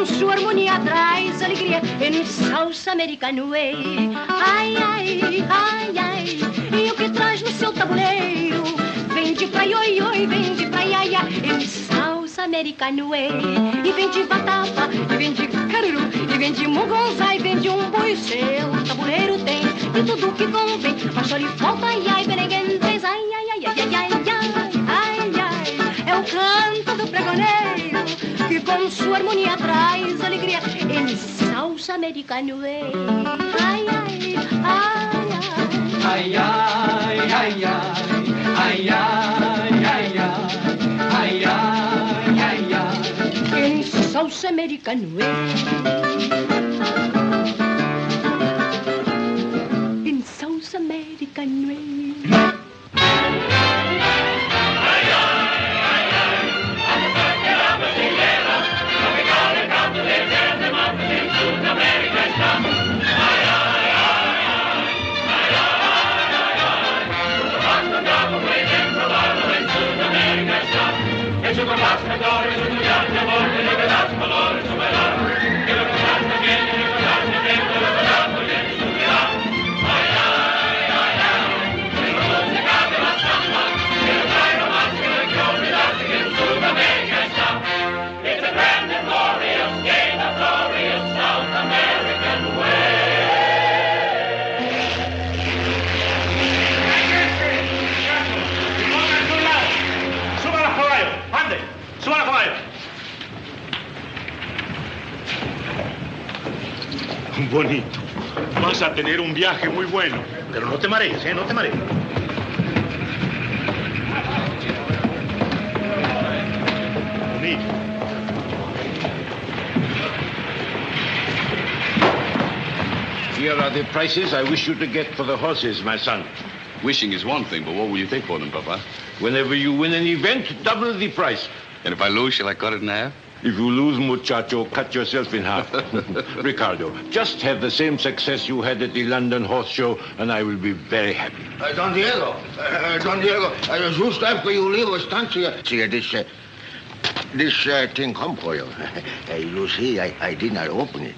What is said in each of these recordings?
com sua harmonia traz alegria em salsa American Way. Ai, ai, ai, ai, e o que traz no seu tabuleiro? Vem de praia, oi, oi, vem de praia, ia, em salsa American Way. E vem de batata, e vem de caruru, e vem de mugonzá, e vem de um boi. Seu tabuleiro tem de tudo que convém, mas só lhe falta, ai, ai, berenguem três, ai, ai, ai, ai, ai, ai, ai, ai, é o canto do pregoneiro que com sua harmonia traz alegria em salsa American Way. Ai, ai, ai, ai, ai, ai, ai, ai, ai, ai, ai, ai, ai, ai, em salsa American Way. In salsa American Way. Bonito. Vas a tener un viaje muy bueno. Pero no te marees, ¿eh? No te marees. Bonito. Here are the prices I wish you to get for the horses, my son. Wishing is one thing, but what will you take for them, Papa? Whenever you win an event, double the price. And if I lose, shall I cut it in half? If you lose, muchacho, cut yourself in half. Ricardo, just have the same success you had at the London Horse Show, and I will be very happy. Don Diego, just after you leave Estancia, see, this thing come for you. You see, I did not open it.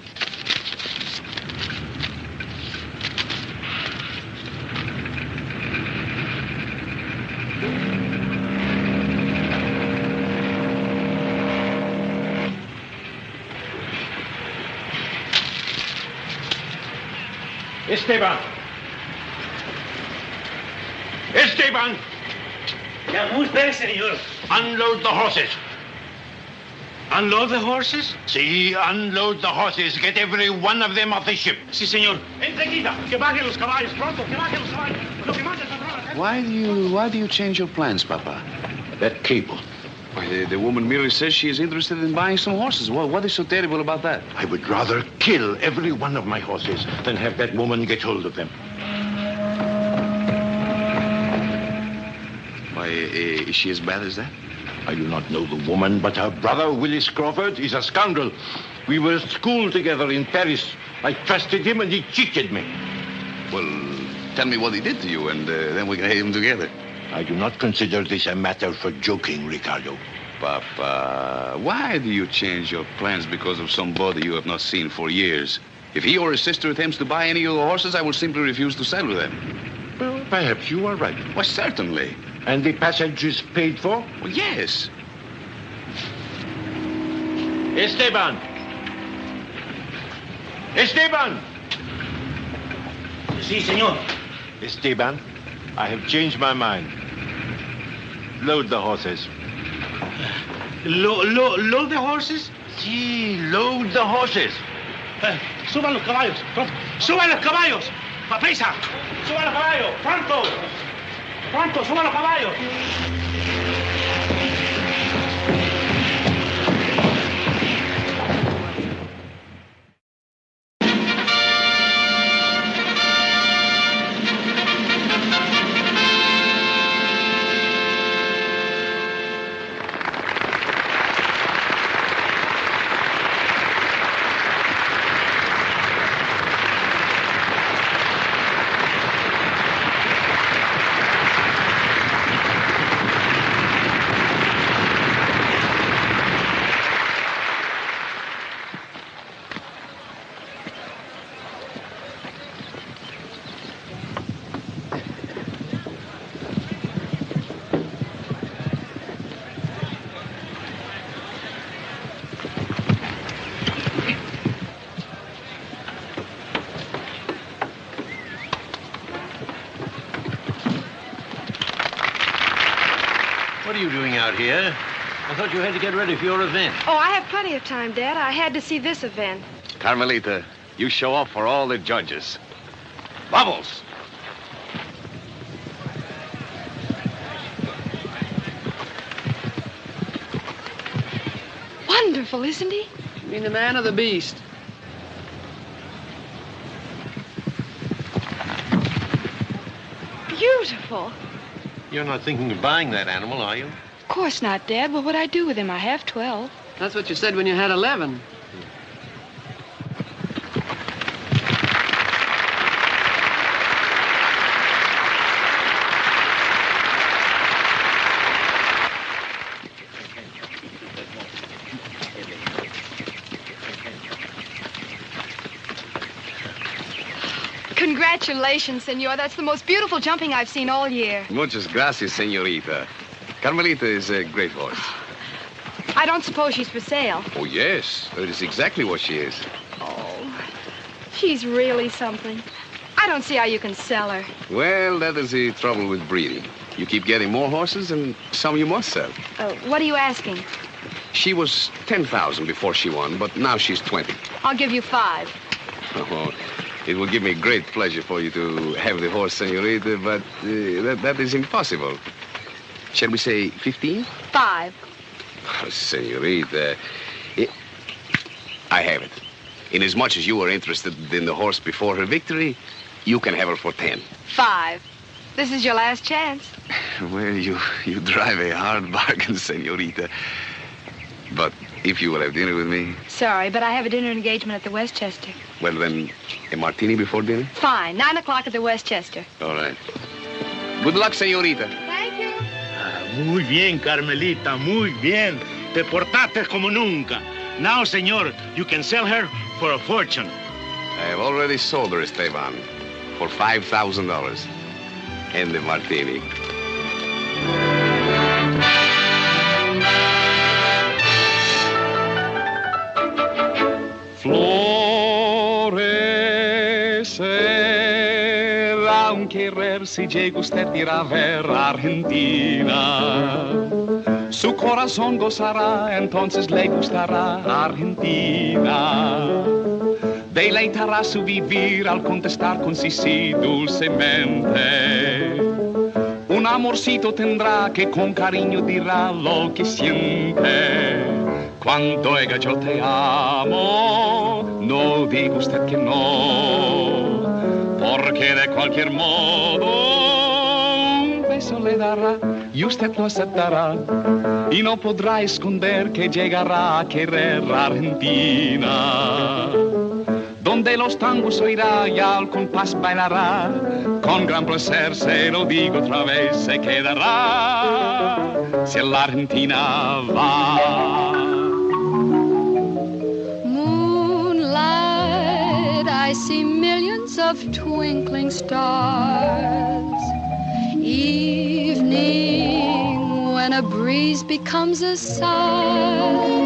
Esteban! Esteban! Ya, muy bien, señor. Unload the horses. Unload the horses? See, unload the horses. Get every one of them off the ship. Sí, señor. Enseguida. Que bajen los caballos. Pronto, que bajen los caballos. Lo que mandes, patrón. Why do you change your plans, Papa? That cable. Why, the woman merely says she is interested in buying some horses. Well, what is so terrible about that? I would rather kill every one of my horses than have that woman get hold of them. Why, is she as bad as that? I do not know the woman, but her brother, Willis Crawford, is a scoundrel. We were at school together in Paris. I trusted him, and he cheated me. Well, tell me what he did to you, and then we can hate him together. I do not consider this a matter for joking, Ricardo. Papa, why do you change your plans because of somebody you have not seen for years? If he or his sister attempts to buy any of your horses, I will simply refuse to sell with them. Well, perhaps you are right. Why, certainly. And the passage is paid for? Well, yes. Esteban! Esteban! Sí, señor. Esteban, I have changed my mind. Load the horses. Load the horses? Sí, load the horses. Suban los caballos. Pronto. Suban los caballos. Paprisa. Suban los caballos. Pronto. Pronto, suban los caballos. out here. I thought you had to get ready for your event. Oh, I have plenty of time, Dad. I had to see this event. Carmelita, you show off for all the judges. Bubbles! Wonderful, isn't he? You mean the man or the beast? Beautiful. You're not thinking of buying that animal, are you? Of course not, Dad. What would I do with him? I have 12. That's what you said when you had 11. Congratulations, senor. That's the most beautiful jumping I've seen all year. Muchas gracias, señorita. Carmelita is a great horse. I don't suppose she's for sale. Oh, yes. That is exactly what she is. Oh, she's really something. I don't see how you can sell her. Well, that is the trouble with breeding. You keep getting more horses, and some you must sell. What are you asking? She was 10,000 before she won, but now she's 20. I'll give you 5. Oh, it will give me great pleasure for you to have the horse, señorita, but that is impossible. Shall we say 15? 5. Oh, señorita, I have it. Inasmuch as you were interested in the horse before her victory, you can have her for 10. 5. This is your last chance. Well, you drive a hard bargain, señorita. But if you will have dinner with me... Sorry, but I have a dinner engagement at the Westchester. Well, then, a martini before dinner? Fine. 9 o'clock at the Westchester. All right. Good luck, señorita. Thank you. Muy bien, Carmelita, muy bien. Te portaste como nunca. Now, señor, you can sell her for a fortune. I have already sold her, Esteban, for $5,000. And the martini. Florecerá un querer si llega usted a ir a ver Argentina. Su corazón gozará, entonces le gustará Argentina. Deleitará su vivir al contestar con sí dulcemente. Un amorcito tendrá que con cariño dirá lo que siente. Cuando ella yo te amo, no diga usted que no, porque de cualquier modo un beso le dará y usted lo aceptará y no podrá esconder que llegará a querer Argentina. Donde los tangos oirá y al compás bailará, con gran placer se lo digo otra vez, se quedará si a la Argentina va. Moonlight, I see millions of twinkling stars. Evening, when a breeze becomes a sigh.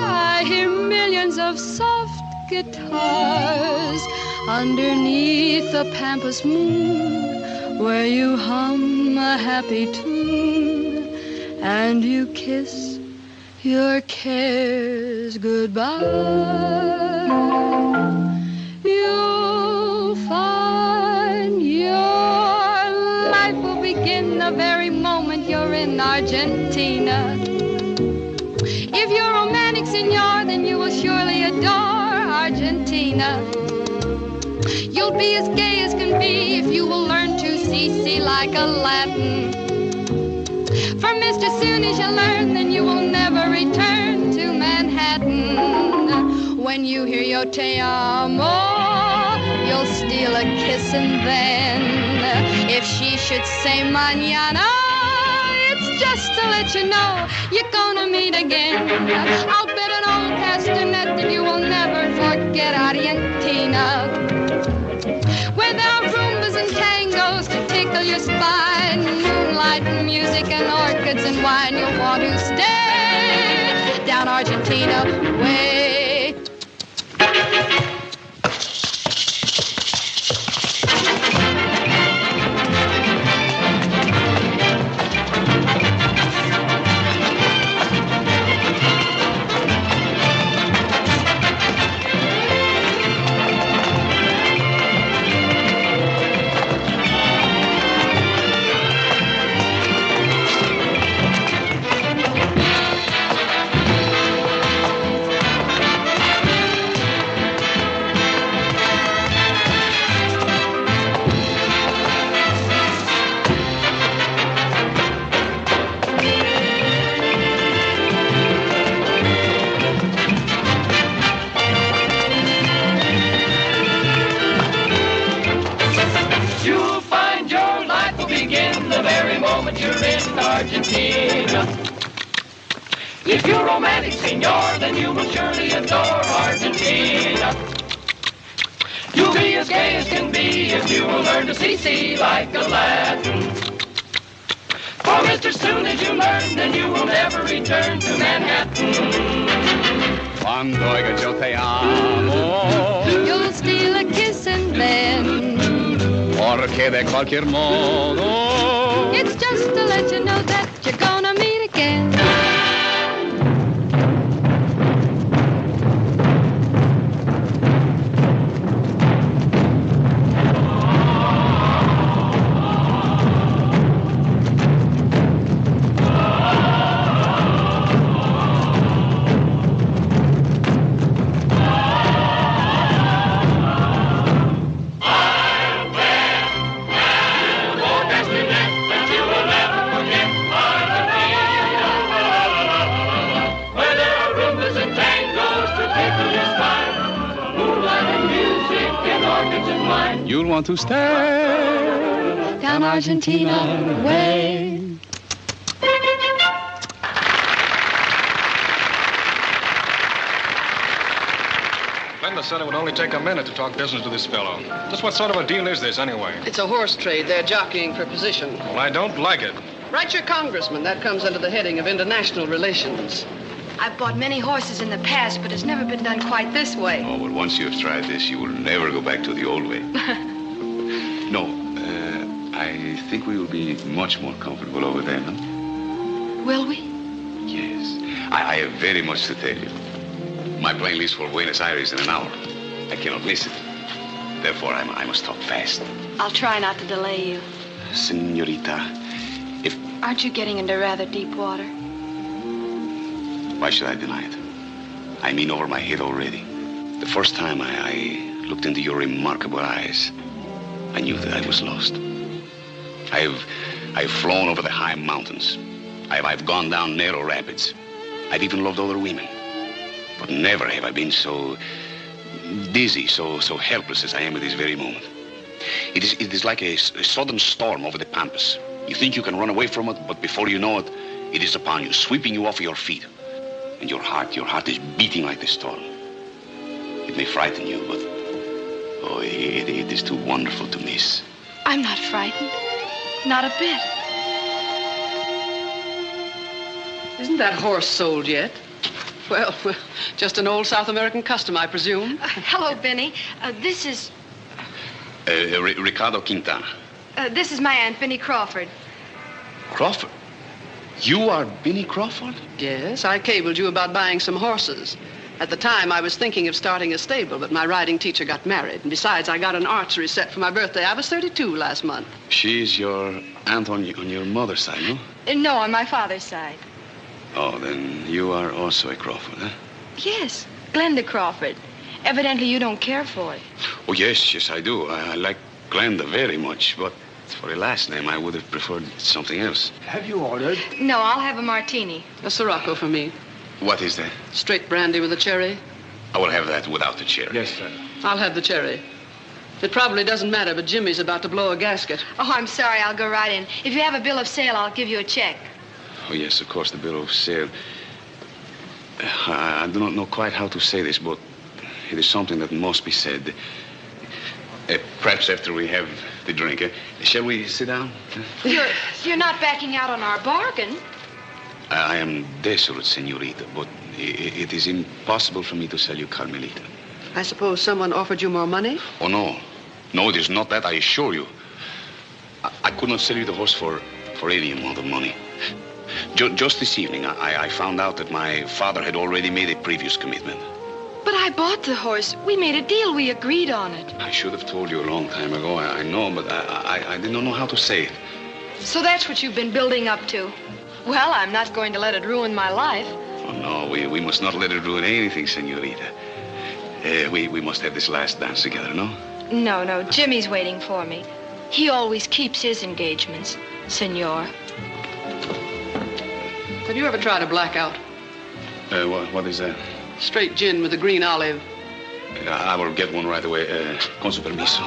I hear millions of soft guitars underneath the pampas moon, where you hum a happy tune and you kiss your cares goodbye. You'll find your life will begin the very moment you're in Argentina. If you're romantic, senor, then you will surely adore Argentina. You'll be as gay as can be if you will learn to see like a Latin. For Mr. Soon as you learn, then you will never return to Manhattan. When you hear yo te amo, you'll steal a kiss and then, if she should say mañana, just to let you know you're gonna meet again. I'll bet an old castanet that you will never forget Argentina. Where there are rumbas and tangos to tickle your spine, moonlight and music and orchids and wine. You'll want to stay down Argentina way. moment you're in Argentina. If you're romantic, senor, then you will surely adore Argentina. You'll be as gay as can be if you will learn to see like a Latin. For Mr. Soon as you learn, then you will never return to Manhattan. Quando oiga yo te amo, You'll steal a kiss and then porque de cualquier modo, it's just to let you know that you're gonna meet again. you'll want to stay down Argentina way. Glenda said it would only take a minute to talk business to this fellow. Just what sort of a deal is this, anyway? It's a horse trade. They're jockeying for position. Well, I don't like it. Write your congressman. That comes under the heading of international relations. I've bought many horses in the past, but it's never been done quite this way. Oh, but once you have tried this, you will never go back to the old way. No, I think we will be much more comfortable over there, no? Will we? Yes. I have very much to tell you. My plane leaves for Buenos Aires in an hour. I cannot miss it. Therefore, I must talk fast. I'll try not to delay you. Senorita, if... Aren't you getting into rather deep water? Why should I deny it? I'm in over my head already. The first time I looked into your remarkable eyes, I knew that I was lost. I've flown over the high mountains. I've gone down narrow rapids. I've even loved other women. But never have I been so dizzy, so helpless as I am at this very moment. It is like a sudden storm over the pampas. You think you can run away from it, but before you know it, it is upon you, sweeping you off your feet. And your heart is beating like the storm. It may frighten you, but oh, it is too wonderful to miss. I'm not frightened. Not a bit. Isn't that horse sold yet? Well, just an old South American custom, I presume. Hello, Binnie. This is... Ricardo Quintano. This is my Aunt, Binnie Crawford. Crawford? You are Binnie Crawford? Yes, I cabled you about buying some horses. At the time, I was thinking of starting a stable, but my riding teacher got married. And besides, I got an archery set for my birthday. I was 32 last month. She's your aunt on your mother's side, no? No, on my father's side. Oh, then you are also a Crawford, huh? Yes, Glenda Crawford. Evidently, you don't care for it. Oh, yes, I do. I like Glenda very much, but for a last name, I would have preferred something else. Have you ordered? No, I'll have a martini. A Sirocco for me. What is that? Straight brandy with a cherry. I will have that without the cherry. Yes, sir. I'll have the cherry. It probably doesn't matter, but Jimmy's about to blow a gasket. Oh, I'm sorry. I'll go right in. If you have a bill of sale, I'll give you a check. Oh, yes, of course, the bill of sale. I do not know quite how to say this, but it is something that must be said. Perhaps after we have the drink. Shall we sit down? You're not backing out on our bargain. I am desolate, senorita, but it is impossible for me to sell you Carmelita. I suppose someone offered you more money? Oh, no. No, it is not that, I assure you. I could not sell you the horse for any amount of money. Just this evening, I found out that my father had already made a previous commitment. But I bought the horse. We made a deal. We agreed on it. I should have told you a long time ago. I know, but I did not know how to say it. So that's what you've been building up to. Well, I'm not going to let it ruin my life. Oh, no, we must not let it ruin anything, senorita. We must have this last dance together, no? No, Jimmy's waiting for me. He always keeps his engagements, senor. Have you ever tried a blackout? What is that? Straight gin with a green olive. I will get one right away. Con su permiso.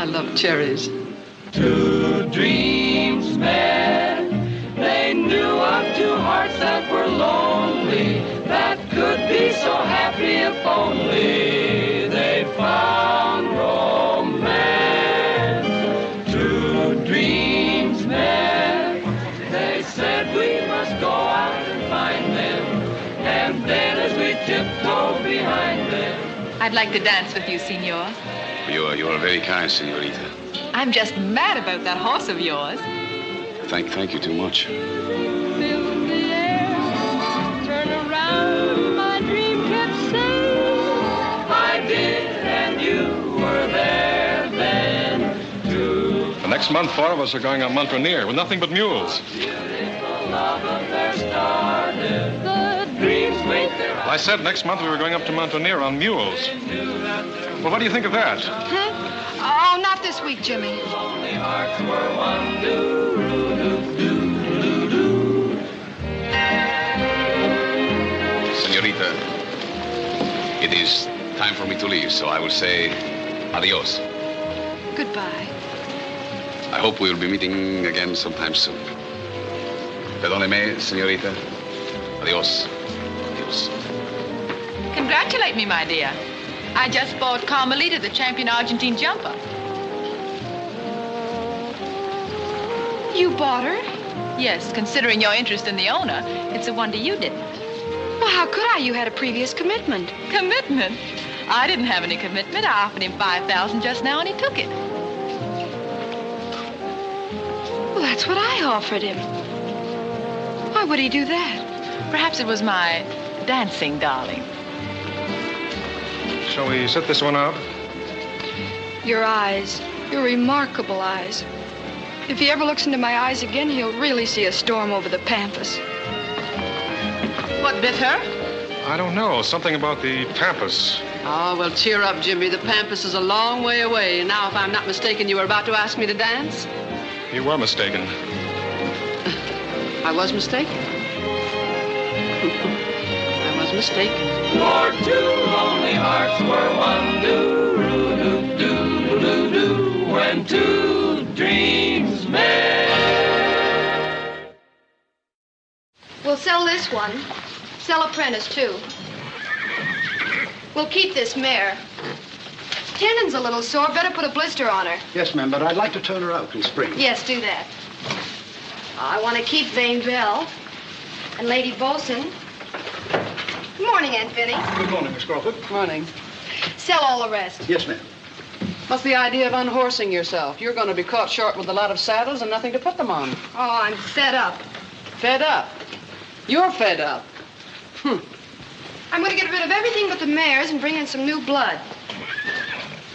I love cherries. Two dreams met. They knew of two hearts that were lonely, that could be so happy if only they found romance. Two dreams met. They said we must go out and find them, and then as we tiptoe behind them. I'd like to dance with you, senor. You are very kind, senorita. I'm just mad about that horse of yours. Thank you too much. Filled the air, turn around, my dream kept saying, I did, and you were there then, too. The next month, 4 of us are going on Montreal with nothing but mules. Beautiful love affair started. The dreams wait their I said next month we were going up to Montreal on mules. Well, what do you think of that? Oh, not this week, Jimmy. lonely hearts were one do. Senorita, it is time for me to leave, so I will say adios. Goodbye. I hope we will be meeting again sometime soon. Perdóneme, senorita. Adios. Adios. Congratulate me, my dear. I just bought Carmelita, the champion Argentine jumper. You bought her? Yes, considering your interest in the owner, it's a wonder you didn't. Well, how could I? You had a previous commitment. Commitment? I didn't have any commitment. I offered him $5,000 just now, and he took it. Well, that's what I offered him. Why would he do that? Perhaps it was my dancing, darling. Shall we set this one out? Your eyes. Your remarkable eyes. If he ever looks into my eyes again, he'll really see a storm over the pampas. What bit her? I don't know. Something about the pampas. Oh, well, cheer up, Jimmy. The pampas is a long way away. Now, if I'm not mistaken, you were about to ask me to dance? You were mistaken. I was mistaken. I was mistaken. For two lonely hearts were one do when two dreams met. We'll sell this one. Sell Apprentice, too. We'll keep this mare. Tendon's a little sore. Better put a blister on her. Yes, ma'am, but I'd like to turn her out in spring. Yes, do that. I want to keep Vane Bell and Lady Bolson. Good morning, Aunt Binnie. Good morning, Miss Crawford. Good morning. Sell all the rest. Yes, ma'am. What's the idea of unhorsing yourself? You're going to be caught short with a lot of saddles and nothing to put them on. Oh, I'm fed up. Fed up? You're fed up. I'm going to get rid of everything but the mares and bring in some new blood.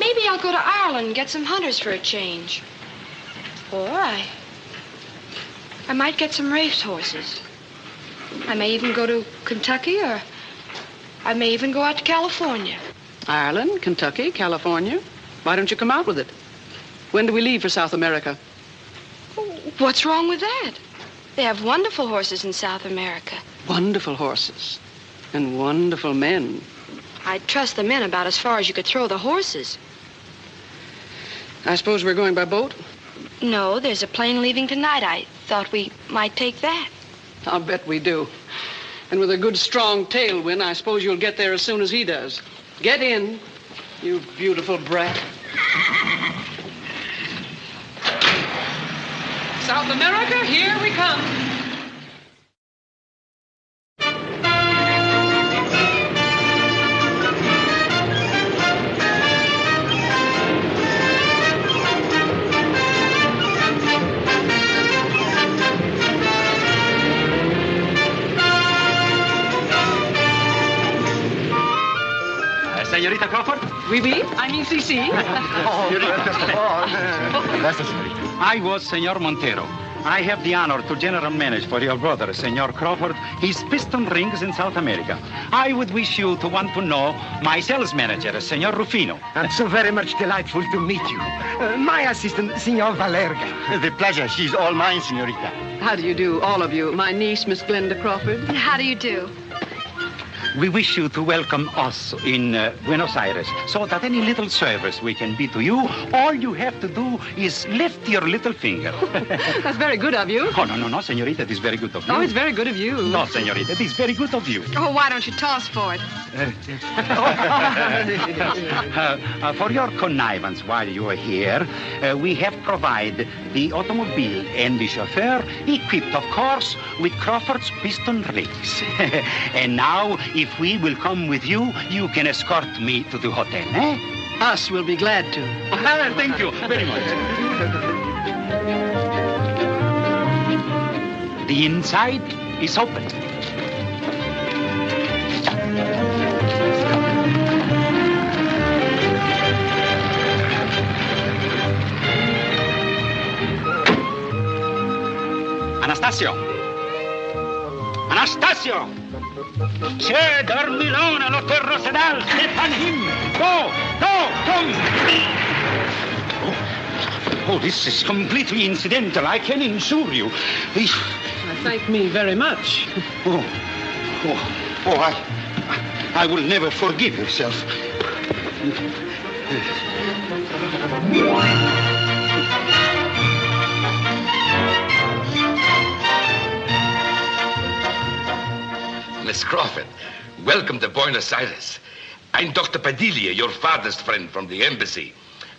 Maybe I'll go to Ireland and get some hunters for a change. Or I might get some race horses. I may even go to Kentucky, or I may even go out to California. Ireland, Kentucky, California. Why don't you come out with it? When do we leave for South America? What's wrong with that? They have wonderful horses in South America. Wonderful horses. And wonderful men. I'd trust the men about as far as you could throw the horses. I suppose we're going by boat? No, there's a plane leaving tonight. I thought we might take that. I'll bet we do. And with a good, strong tailwind, I suppose you'll get there as soon as he does. Get in, you beautiful brat. South America, here we come. Senorita Crawford? Oui, oui. I mean, CC. I was Senor Montero. I have the honor to general manage for your brother, Senor Crawford, his piston rings in South America. I would wish you to want to know my sales manager, Senor Rufino. And so very much delightful to meet you. My assistant, Senor Valerga. The pleasure. She's all mine, Senorita. How do you do, all of you? My niece, Miss Glenda Crawford. How do you do? We wish you to welcome us in Buenos Aires, so that any little service we can be to you, all you have to do is lift your little finger. That's very good of you. Oh, no, senorita, it is very good of you. Oh, it's very good of you. No, senorita, it is very good of you. Oh, why don't you toss for it? For your connivance while you are here, we have provided the automobile and the chauffeur, equipped, of course, with Crawford's piston rings. And now, if we will come with you, you can escort me to the hotel, eh? Us will be glad to. Thank you very much. The inside is open. Anastasio! Anastasio! C'è dormilone, lo terro sedal, Stefan him! Go! Come! Oh, this is completely incidental. I can assure you. Thank me very much. I will never forgive yourself. Miss Crawford, welcome to Buenos Aires. I'm Dr. Padilla, your father's friend from the embassy.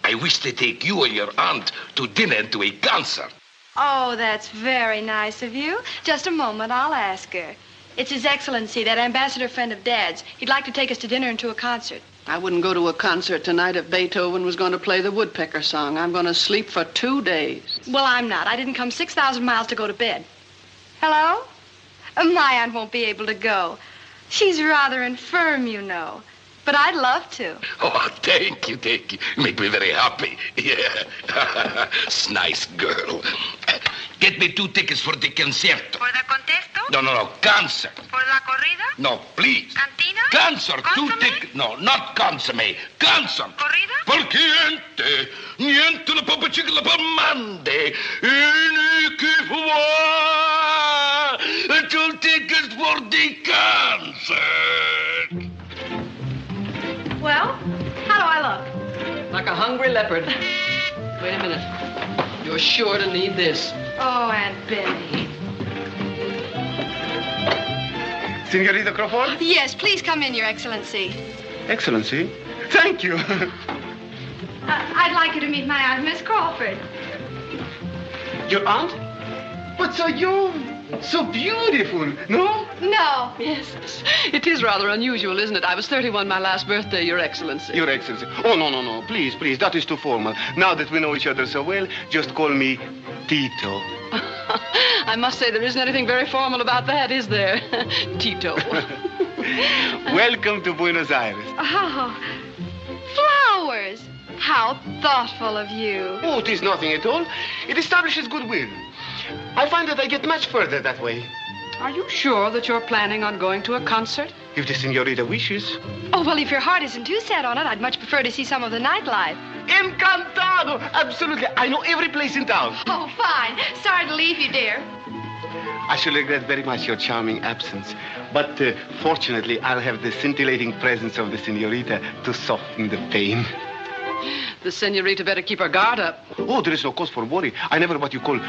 I wish to take you and your aunt to dinner and to a concert. Oh, that's very nice of you. Just a moment, I'll ask her. It's His Excellency, that ambassador friend of Dad's. He'd like to take us to dinner and to a concert. I wouldn't go to a concert tonight if Beethoven was going to play the Woodpecker song. I'm going to sleep for 2 days. Well, I'm not. I didn't come 6,000 miles to go to bed. Hello? My aunt won't be able to go. She's rather infirm, you know. But I'd love to. Oh, thank you. You make me very happy. Yeah. Nice girl. Get me 2 tickets for the concerto. ¿For the contesto? No, concert. ¿For la corrida? No, please. ¿Cantina? Concert. Consomme? 2 tickets. No, not consomme. Concert. ¿Corrida? Perché niente la papa chica la mande. 2 tickets for the concert. Well, how do I look? Like a hungry leopard. Wait a minute. You're sure to need this. Oh, Aunt Benny. Senorita Crawford? Yes, please come in, Your Excellency. Excellency? Thank you. I'd like you to meet my aunt, Miss Crawford. Your aunt? But so young, so beautiful, no? No. Yes. It is rather unusual, isn't it? I was 31 my last birthday, Your Excellency. Your Excellency. Oh, no. Please, that is too formal. Now that we know each other so well, just call me Tito. I must say there isn't anything very formal about that, is there? Tito. Welcome to Buenos Aires. Oh, flowers. How thoughtful of you. Oh, it is nothing at all. It establishes goodwill. I find that I get much further that way. Are you sure that you're planning on going to a concert? If the senorita wishes. Oh, well, if your heart isn't too set on it, I'd much prefer to see some of the nightlife. Encantado! Absolutely. I know every place in town. Oh, fine. Sorry to leave you, dear. I shall regret very much your charming absence. But fortunately, I'll have the scintillating presence of the senorita to soften the pain. The senorita better keep her guard up. Oh, there is no cause for worry. I never what you call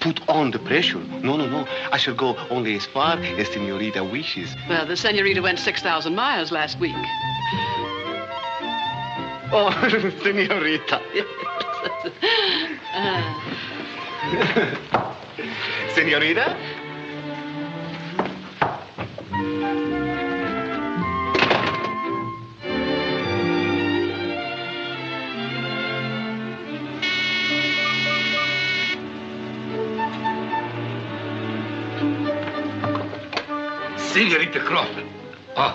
put on the pressure. No. I shall go only as far as senorita wishes. Well, the senorita went 6,000 miles last week. Oh, senorita. Senorita? Senorita Crawford. Oh,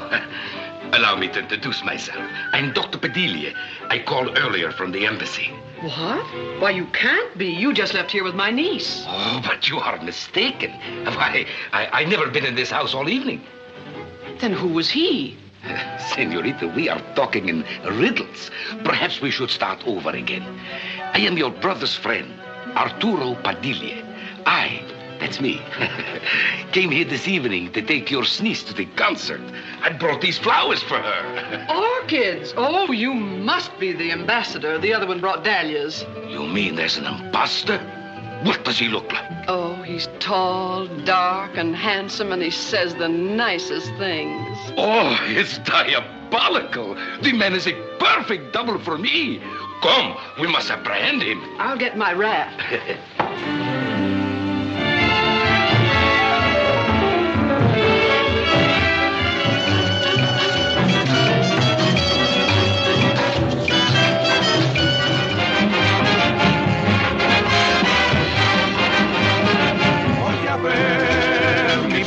allow me to introduce myself. I'm Dr. Padilla. I called earlier from the embassy. What? Why, you can't be. You just left here with my niece. Oh, but you are mistaken. Why, I never been in this house all evening. Then who was he? Senorita, we are talking in riddles. Perhaps we should start over again. I am your brother's friend, Arturo Padilla. I That's me. Came here this evening to take your niece to the concert. I brought these flowers for her. Orchids? Oh, you must be the ambassador. The other one brought dahlias. You mean there's an imposter? What does he look like? Oh, he's tall, dark, and handsome, and he says the nicest things. Oh, it's diabolical. The man is a perfect double for me. Come, we must apprehend him. I'll get my rat.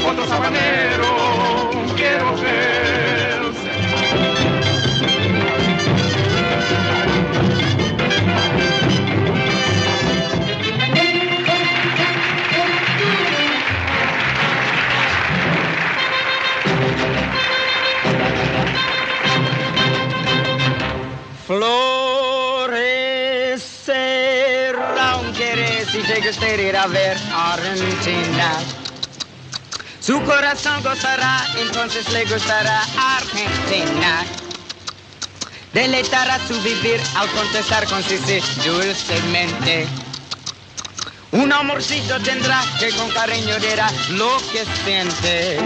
Otro sabanero, quiero ser. Florecerá un querer si llega usted a ir a ver Argentina. Su corazón gozará, entonces le gustará Argentina. Deleitará su vivir al contestar con sí dulcemente. Un amorcito tendrá que con cariño dirá lo que siente.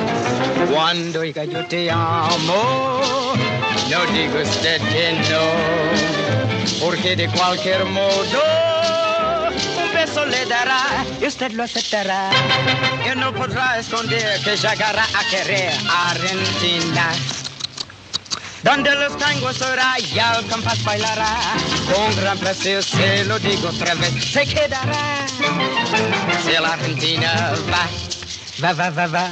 Cuando diga yo te amo, no diga usted que no, porque de cualquier modo un beso le dará y usted lo aceptará. Y no podrá esconder que llegará a querer Argentina, donde los tangos oirá y al compás bailará. Con gran placer se lo digo otra vez, se quedará. Si la Argentina va, va.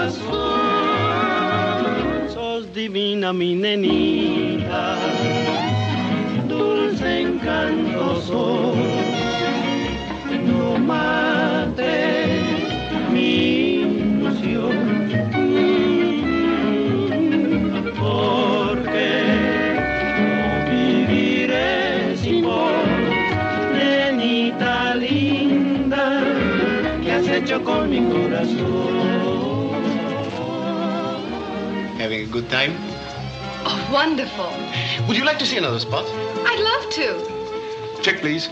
corazón. Sos divina mi nenita, dulce encanto sos. No mate mi ilusión, porque no viviré sin vos, nenita linda, que has hecho con mi corazón. Having a good time? Oh, wonderful. Would you like to see another spot? I'd love to. Check, please.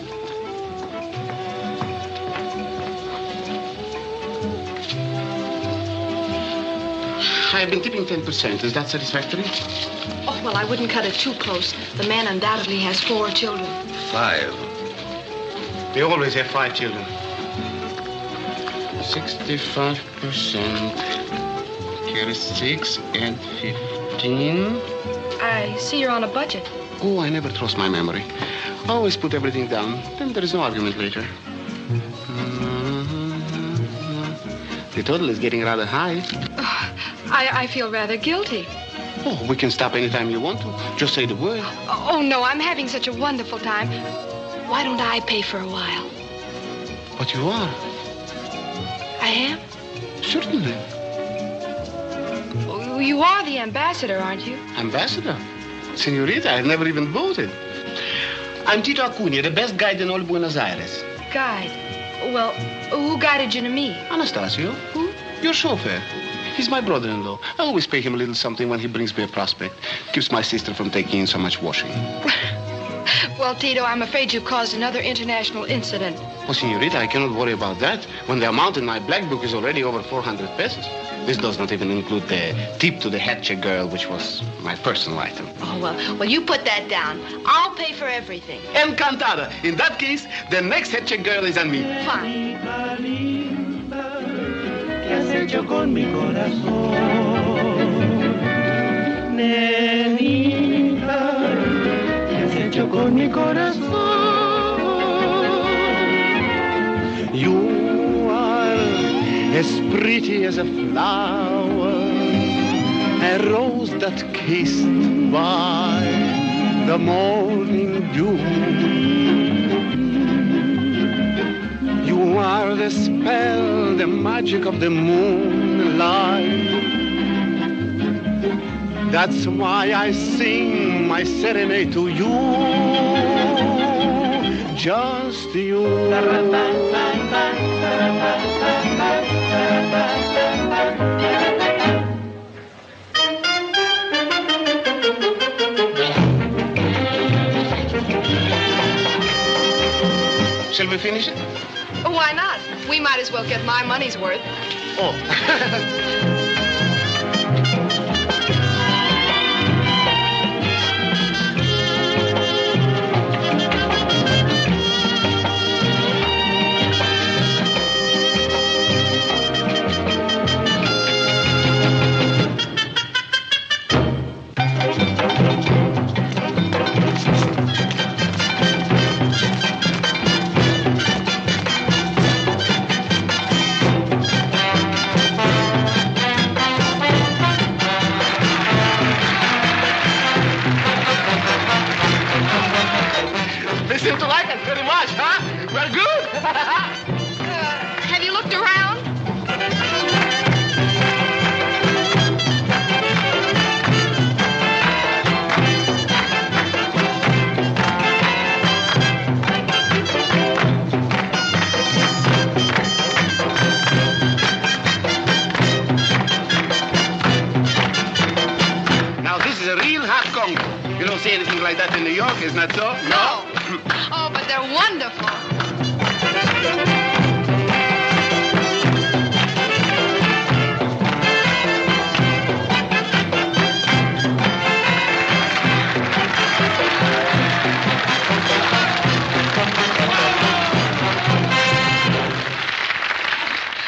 I've been tipping 10%. Is that satisfactory? Oh, well, I wouldn't cut it too close. The man undoubtedly has 4 children. 5. They always have 5 children. 65%. Here is 6 and 15. I see you're on a budget. Oh, I never trust my memory. I always put everything down. Then there is no argument later. The total is getting rather high. I feel rather guilty. Oh, we can stop anytime you want to. Just say the word. Oh, no, I'm having such a wonderful time. Why don't I pay for a while? But you are. I am? Certainly. Oh, you are the ambassador, aren't you? Ambassador? Senorita, I've never even voted. I'm Tito Acuna, the best guide in all Buenos Aires. Guide? Well, who guided you to me? Anastasio. Who? Your chauffeur. He's my brother-in-law. I always pay him a little something when he brings me a prospect. Keeps my sister from taking in so much washing. Well, Tito, I'm afraid you caused another international incident. Oh, senorita, I cannot worry about that when the amount in my black book is already over 400 pesos. This does not even include the tip to the head check girl, which was my personal item. Oh, well, you put that down. I'll pay for everything. Encantada. In that case, the next head check girl is on me. Fine. ¿Qué has hecho con mi corazón? Nenita, ¿qué has hecho con mi corazón? You are as pretty as a flower, a rose that kissed by the morning dew. You are the spell, the magic of the moonlight. That's why I sing my serenade to you. Just you. Shall we finish it? Why not? We might as well get my money's worth. Oh. Seem to like it very much, huh? We're good. Have you looked around? Now, this is a real hot Congo. You don't see anything like that in New York, isn't that so? No. Oh, but they're wonderful.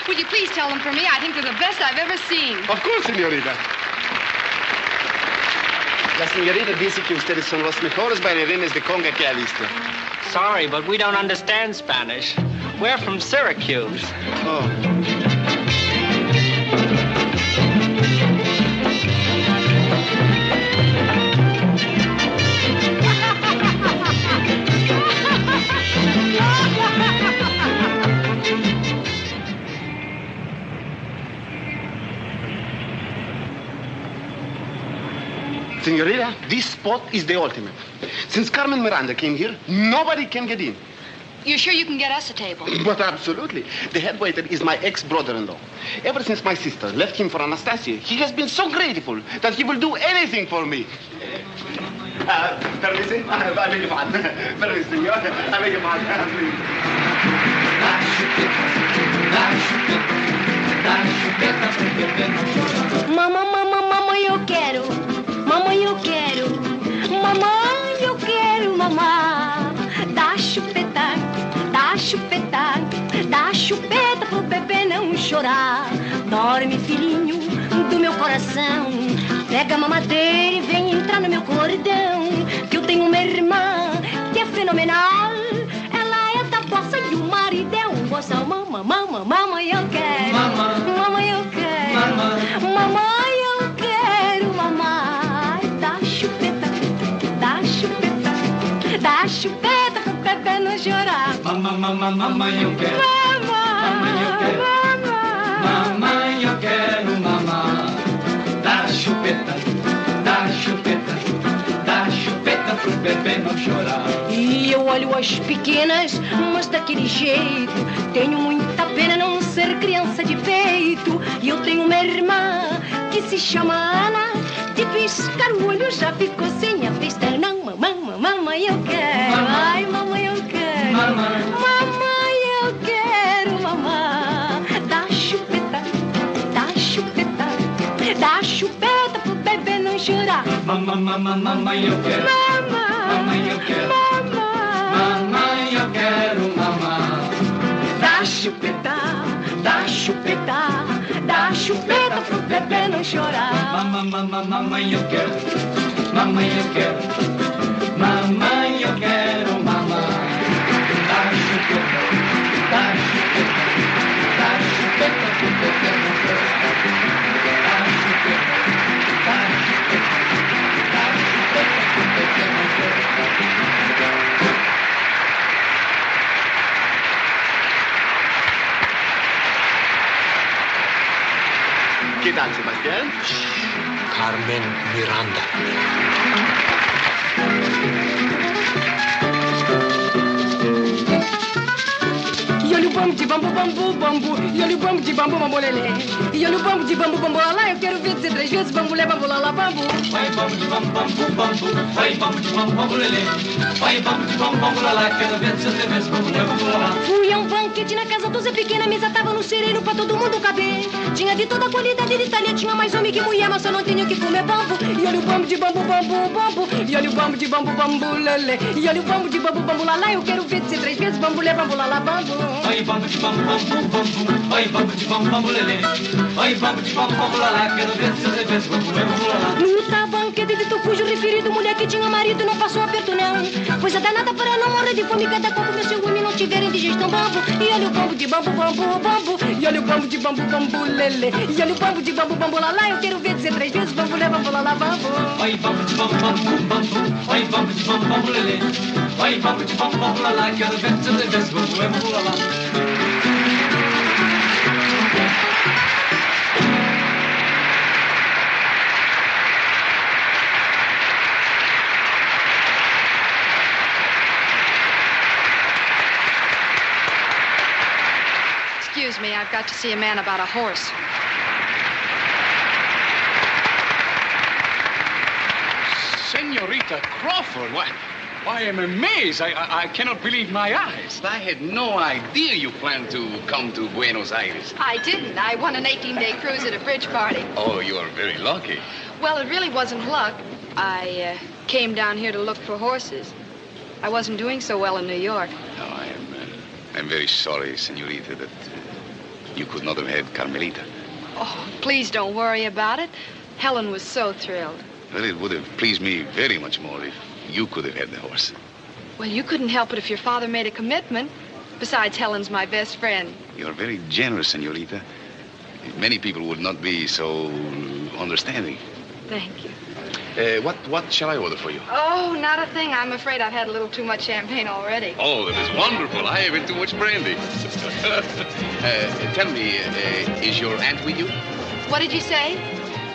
Would you please tell them for me? I think they're the best I've ever seen. Of course, señorita. La señorita dice que ustedes son los mejores bailarines de conga que ha visto. Sorry, but we don't understand Spanish. We're from Syracuse. Oh. Senorita, this spot is the ultimate. Since Carmen Miranda came here, nobody can get in. You're sure you can get us a table? But absolutely. The head waiter is my ex-brother-in-law. Ever since my sister left him for Anastasia, he has been so grateful that he will do anything for me. Permisi? I beg your pardon. Permisi, senor. I beg your pardon, please. Mamãe, eu quero. Mamãe, eu quero. Mamãe, eu quero mamar. Dá chupeta, dá chupeta, dá chupeta pro bebê não chorar. Dorme, filhinho do meu coração. Pega a mamadeira e vem entrar no meu cordão. Que eu tenho uma irmã que é fenomenal. Ela é da bossa e o marido é um boçal. Mamãe, eu quero. Mamãe, eu quero. Mamãe, eu quero mamar. Dá chupeta, dá chupeta, dá chupeta pro bebê não chorar. Mamãe, eu quero. Mamãe, eu quero. Mamãe, eu quero mamar. Dá chupeta, dá chupeta, dá chupeta pro bebê não chorar. E eu olho as pequenas, mas daquele jeito. Tenho muita pena não ser criança de peito. E eu tenho uma irmã que se chama Ana. De piscar o olho já ficou sem a vista. Não, mamãe, eu quero. Ai, mamãe, eu quero. Mamãe, eu quero mamar. Dá chupeta, dá chupeta, dá chupeta pro bebê não chorar. Mamãe, eu quero. Mamãe, eu quero. Mamãe, eu quero mamar. Dá chupeta, dá chupeta, dá chupeta pro bebê não chorar. Mamãe, eu quero. Mamãe, eu quero. Mamãe, eu quero mamar. Dá chupeta, dá chupeta, dá chupeta pro bebê não chorar. Dá chupeta, dá chupeta, dá chupeta pro bebê não chorar. ¿Qué tal, Sebastián? Carmen Miranda. E olha o bambu de bambu, bambu. E olha o bambu de bambu, bambu, lelê. E olha o bambu de bambu, bambu, lá. Eu quero ver dizer 3 vezes bambu, lé, bambu, lá, bambu. Vai bambu de bambu, bambu. Vai bambu de bambu, bambu, lelê. Vai bambu de bambu, bambu, lá. Quero ver dizer 3 vezes bambu, lé, bambu, lá. Fui a um banquete na casa do Zé Pequena. A mesa tava no sereno pra todo mundo caber. Tinha de toda a qualidade de Itália. Tinha mais homem que mulher, mas só não tinha que comer bambu. E olha o bambu de bambu, bambu. E olha o bambu de bambu, bambu, lelê. E olha o bambu de bambu, bambu, lá. Eu quero ver dizer 3 vezes bambu, lé, bambu, lá, bambu. Vai bambu de bambu, bambu. Vai bambu de bambu, bambu, lelê. Vai bambu de bambu, bambu, lá. Quero ver dizer 3 vezes bambu, lé, bambu, lá. No banquete de cujo referido, mulher que tinha marido não passou aperto não. Coisa danada para não morrer de fome, cada copo meu seu homem não tiver indigestão bambu. E olha o bambu de bambu, bambu. E olha o bambu de bambu, bambu, lelê. E olha o bambu de bambu, bambu, lá. Eu quero ver dizer 3 vezes bambu, lé, bambu, lá, bambu. Vai bambu de bambu, bambu. Vai bambu de bambu, bambu, lelê. Vai bambu de bambu, bambu, lá. Quero ver dizer 3 vezes bambu, lé, bambu, lá. Excuse me, I've got to see a man about a horse. Senorita Crawford, why, I'm amazed. I cannot believe my eyes. I had no idea you planned to come to Buenos Aires. I didn't. I won an 18-day cruise at a bridge party. Oh, you are very lucky. Well, it really wasn't luck. I came down here to look for horses. I wasn't doing so well in New York. No, I'm very sorry, Senorita, that you could not have had Carmelita. Oh, please don't worry about it. Helen was so thrilled. Well, it would have pleased me very much more if you could have had the horse. Well, you couldn't help it if your father made a commitment. Besides, Helen's my best friend. You're very generous, Senorita. Many people would not be so understanding. Thank you. What shall I order for you? Oh, not a thing. I'm afraid I've had a little too much champagne already. Oh, that is wonderful. I haven't too much brandy. Tell me, is your aunt with you? What did you say?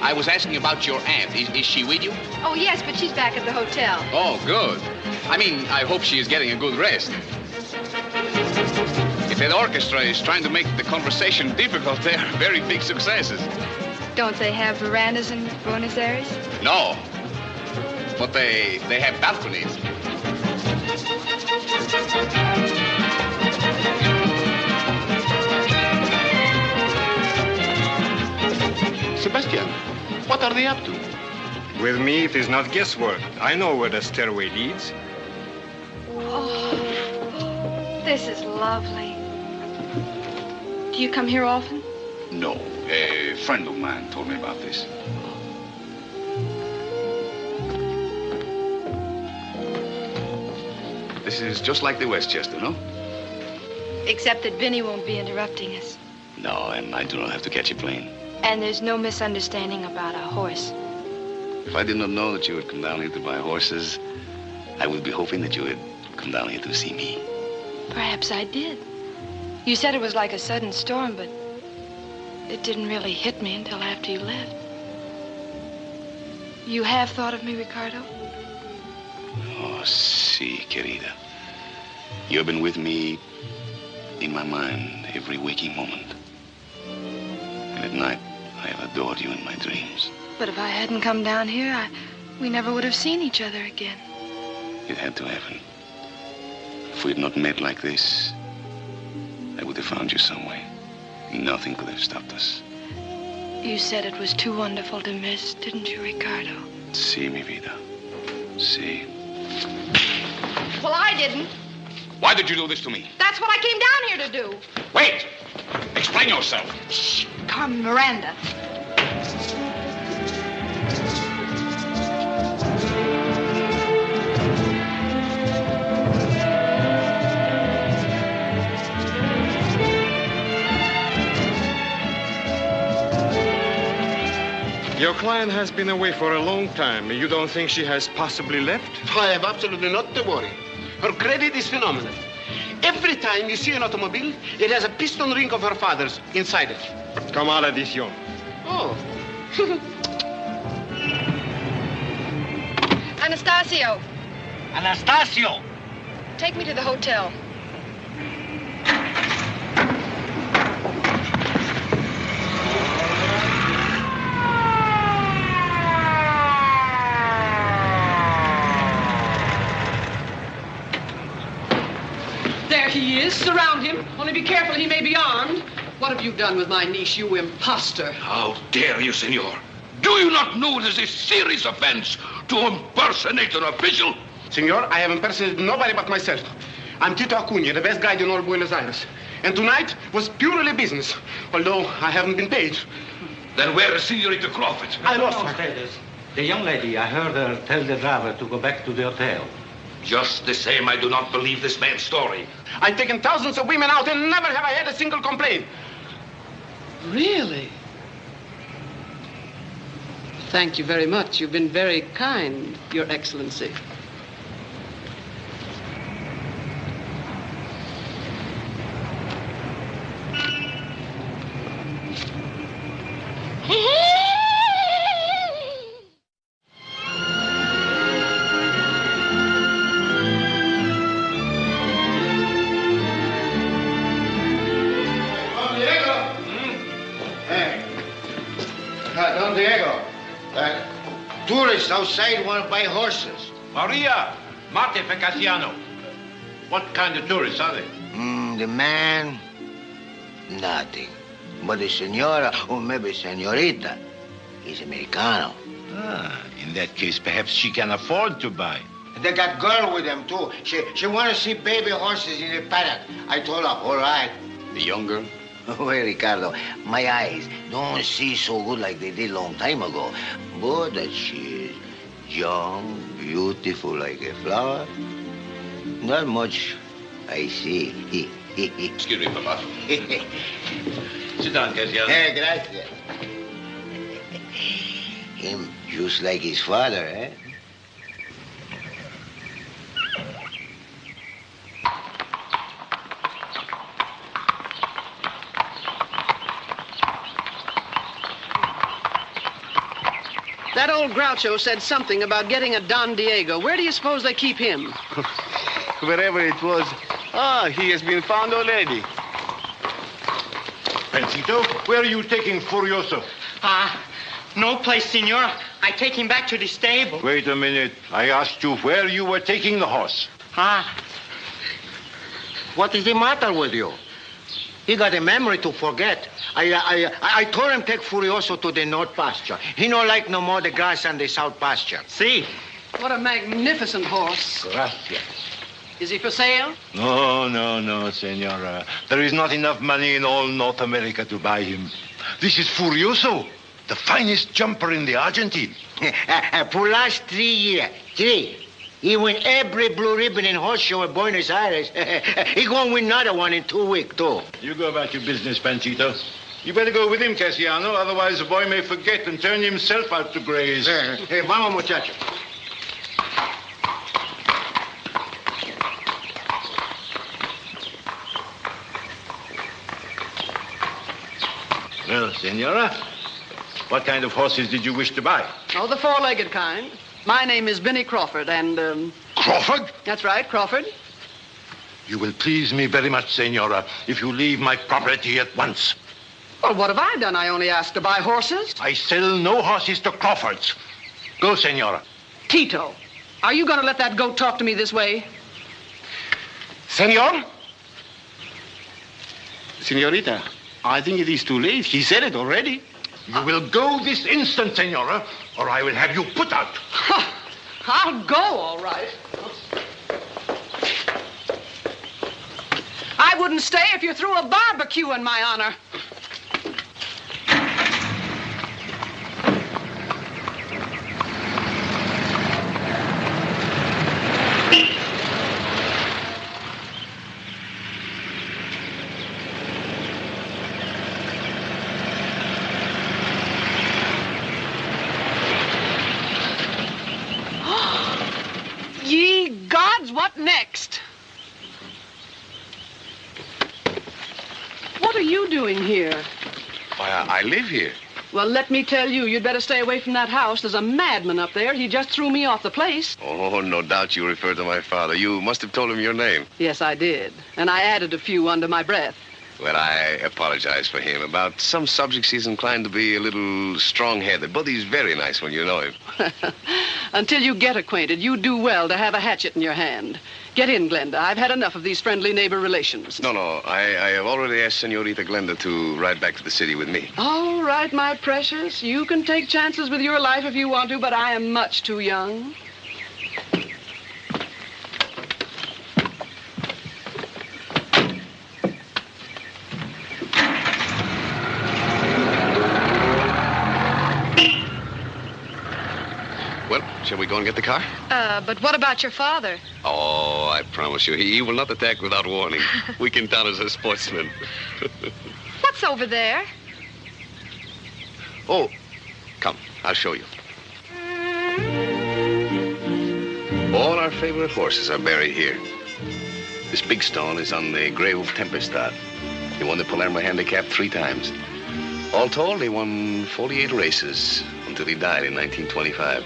I was asking about your aunt. Is she with you? Oh, yes, but she's back at the hotel. Oh, good. I mean, I hope she is getting a good rest. If that orchestra is trying to make the conversation difficult, they're very big successes. Don't they have verandas in Buenos Aires? No, but they have balconies. Sebastian, what are they up to? With me, it is not guesswork. I know where the stairway leads. Oh, this is lovely. Do you come here often? No, a friend of mine told me about this. This is just like the Westchester, no? Except that Binnie won't be interrupting us. No, and I do not have to catch a plane. And there's no misunderstanding about a horse. If I did not know that you would come down here to buy horses, I would be hoping that you would come down here to see me. Perhaps I did. You said it was like a sudden storm, but it didn't really hit me until after you left. You have thought of me, Ricardo? Oh, si, querida. You have been with me in my mind every waking moment. And at night, I have adored you in my dreams. But if I hadn't come down here, we never would have seen each other again. It had to happen. If we had not met like this, I would have found you some way. Nothing could have stopped us. You said it was too wonderful to miss, didn't you, Ricardo? Si, mi vida. Si. Well, I didn't. Why did you do this to me? That's what I came down here to do. Wait! Explain yourself. Shh, Carmen Miranda. Your client has been away for a long time. You don't think she has possibly left? I have absolutely not to worry. Her credit is phenomenal. Every time you see an automobile, it has a piston ring of her father's inside it. Come a la edición. Oh. Anastasio, Anastasio! take me to the hotel. There he is. Surround him. Only be careful, he may be armed. What have you done with my niece, you imposter? How dare you, senor? Do you not know it is a serious offense to impersonate an official? Senor, I have impersonated nobody but myself. I'm Tito Acuña, the best guide in all Buenos Aires. And tonight was purely business, although I haven't been paid. Then where is Senorita Crawford? I lost her. The young lady, I heard her tell the driver to go back to the hotel. Just the same, I do not believe this man's story. I've taken thousands of women out and never have I had a single complaint. Really? Thank you very much. You've been very kind, Your Excellency. Don Diego, tourists outside want to buy horses. Maria, Marte Pecasiano. What kind of tourists are they? The man, nothing. But the senora, or maybe senorita, is Americano. Ah, in that case, perhaps she can afford to buy. They got girl with them, too. She want to see baby horses in the paddock. I told her, all right. The young girl? Well, Ricardo, my eyes don't see so good like they did long time ago. But that she is young, beautiful like a flower. Not much I see. Excuse me, Papa. Sit down, Casiano. Hey, gracias. Him just like his father, eh? That old Groucho said something about getting a Don Diego. Where do you suppose they keep him? Wherever it was. Ah, he has been found already. Pancito, where are you taking Furioso? No place, senor. I take him back to the stable. Wait a minute. I asked you where you were taking the horse. What is the matter with you? He got a memory to forget. I told him take Furioso to the north pasture. He no like no more the grass on the south pasture. See. What a magnificent horse. Gracias. Is he for sale? No, senora. There is not enough money in all North America to buy him. This is Furioso, the finest jumper in the Argentine. For last 3 years, he win every blue ribbon in horse show in Buenos Aires. He gonna win another one in 2 weeks, too. You go about your business, Panchito. You better go with him, Cassiano, otherwise the boy may forget and turn himself out to graze. Hey, vamos, muchacho. Well, senora, what kind of horses did you wish to buy? Oh, the four-legged kind. My name is Binnie Crawford, and, Crawford? That's right, Crawford. You will please me very much, senora, if you leave my property at once. Well, what have I done? I only asked to buy horses. I sell no horses to Crawfords. Go, senora. Tito, are you going to let that goat talk to me this way? Senor? Senorita, I think it is too late. He said it already. You will go this instant, senora, or I will have you put out. I'll go, all right. I wouldn't stay if you threw a barbecue in my honor. Ye gods, what next? What are you doing here? Why, I live here. Well, let me tell you, you'd better stay away from that house. There's a madman up there. He just threw me off the place. Oh, no doubt you refer to my father. You must have told him your name. Yes, I did. And I added a few under my breath. Well, I apologize for him. About some subjects, he's inclined to be a little strong-headed, but he's very nice when you know him. Until you get acquainted, you do well to have a hatchet in your hand. Get in, Glenda. I've had enough of these friendly neighbor relations. No, I have already asked Senorita Glenda to ride back to the city with me. All right, my precious. You can take chances with your life if you want to, but I am much too young. Well, shall we go and get the car? But what about your father? Oh, I promise you, he will not attack without warning. We can count as a sportsman. What's over there? Oh, come, I'll show you. All our favorite horses are buried here. This big stone is on the grave of Tempestad. He won the Palermo Handicap 3 times. All told, he won 48 races until he died in 1925.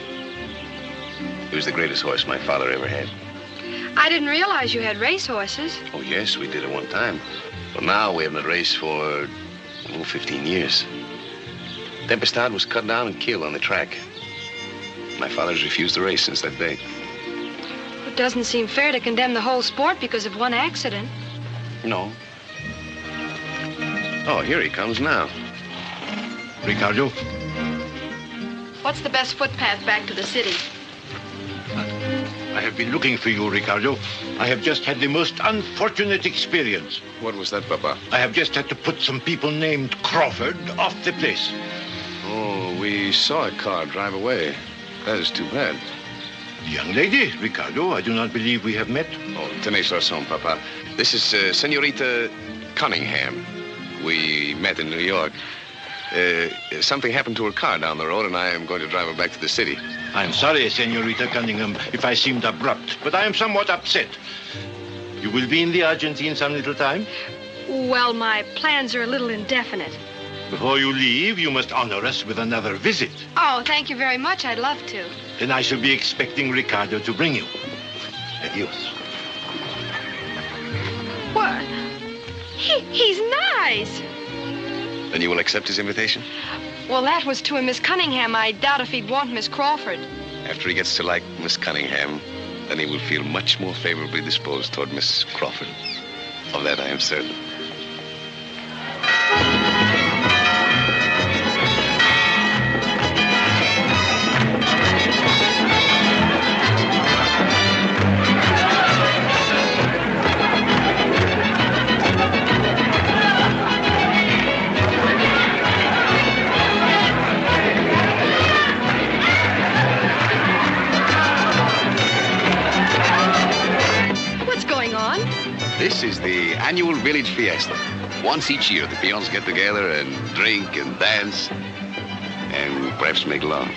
He was the greatest horse my father ever had. I didn't realize you had race horses. Oh, yes, we did at one time. But now we haven't raced for, 15 years. Tempestad was cut down and killed on the track. My father's refused to race since that day. It doesn't seem fair to condemn the whole sport because of one accident. No. Oh, here he comes now. Ricardo? What's the best footpath back to the city? I have been looking for you, Ricardo. I have just had the most unfortunate experience. What was that, Papa? I have just had to put some people named Crawford off the place. Oh, we saw a car drive away. That is too bad. The young lady, Ricardo, I do not believe we have met. Oh, tenez garçon, Papa. This is Senorita Cunningham. We met in New York. Something happened to her car down the road, and I am going to drive her back to the city. I'm sorry, Senorita Cunningham, if I seemed abrupt, but I am somewhat upset. You will be in the Argentine some little time? Well, my plans are a little indefinite. Before you leave, you must honor us with another visit. Oh, thank you very much. I'd love to. Then I shall be expecting Ricardo to bring you. Adios. What? He's nice. Then you will accept his invitation? Well, that was to a Miss Cunningham. I doubt if he'd want Miss Crawford. After he gets to like Miss Cunningham, then he will feel much more favorably disposed toward Miss Crawford. Of that I am certain. This is the annual village fiesta. Once each year, the peons get together and drink and dance and perhaps make love.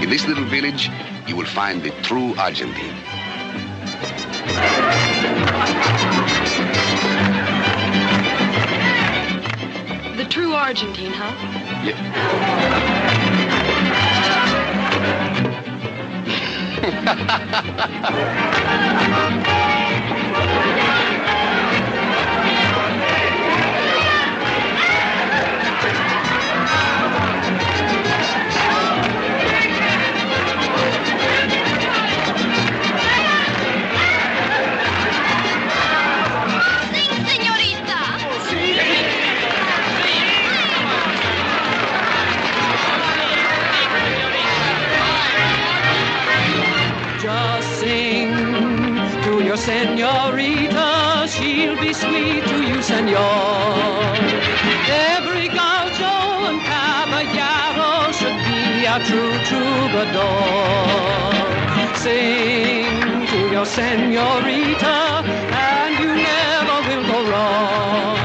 In this little village, you will find the true Argentine. The true Argentine, huh? Senorita, she'll be sweet to you, senor. Every gaucho and caballero should be a true troubadour. Sing to your senorita, and you never will go wrong.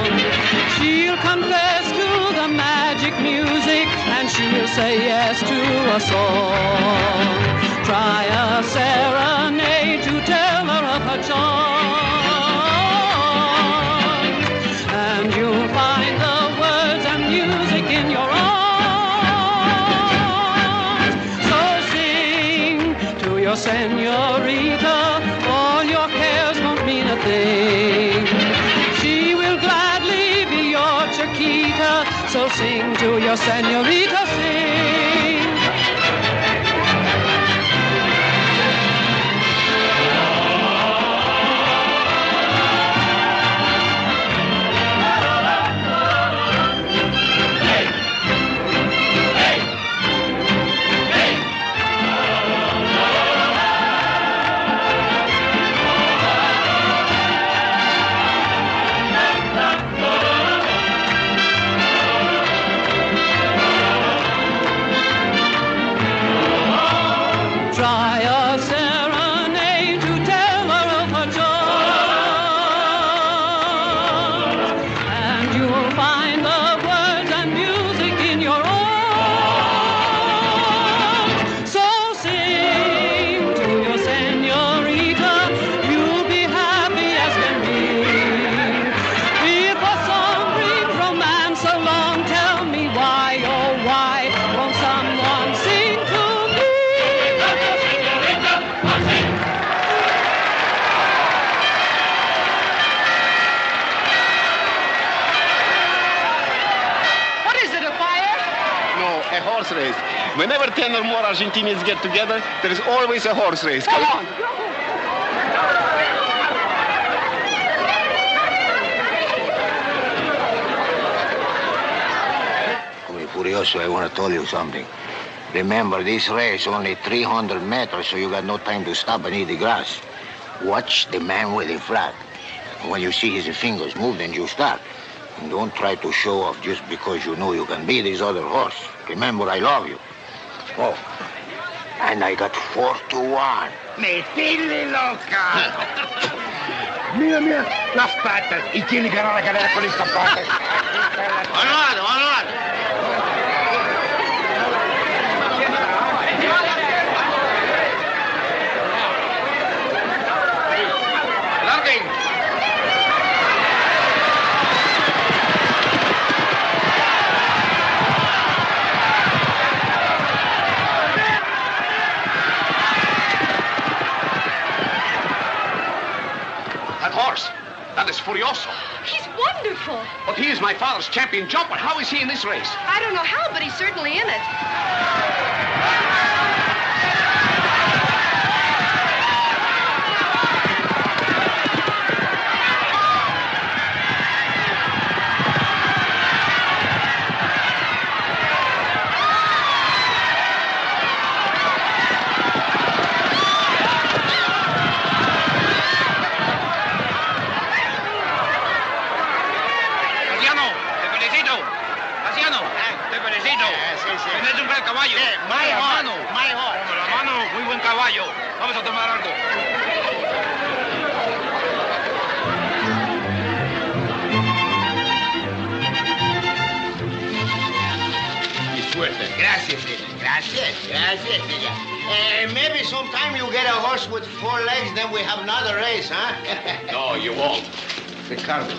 She'll confess to the magic music, and she'll say yes to a song. Try a serenade to tell her of her charm, and you'll find the words and music in your arms. So sing to your senorita, all your cares won't mean a thing. She will gladly be your Chiquita, so sing to your senorita, sing. Whenever 10 or more Argentinians get together, there is always a horse race. Come on! Furioso, I want to tell you something. Remember, this race only 300 meters, so you got no time to stop and eat the grass. Watch the man with the flag. When you see his fingers move, then you start. And don't try to show off just because you know you can beat this other horse. Remember, I love you. Oh, and I got 4-1. ¡Metile, loca! Mira, mira, las patas. Y tiene que ganar la carrera con estas patas. ¡Honor, honor! horse. That is Furioso. He's wonderful. But he is my father's champion jumper. How is he in this race? I don't know how, but he's certainly in it. Tenés un gran caballo. My horse. My horse. Toma la mano, muy buen caballo. Vamos a tomar algo. Y suerte. Gracias, señor. Gracias. Gracias, señor. Maybe sometime you get a horse with 4 legs, then we have another race, huh? No, you won't. Ricardo.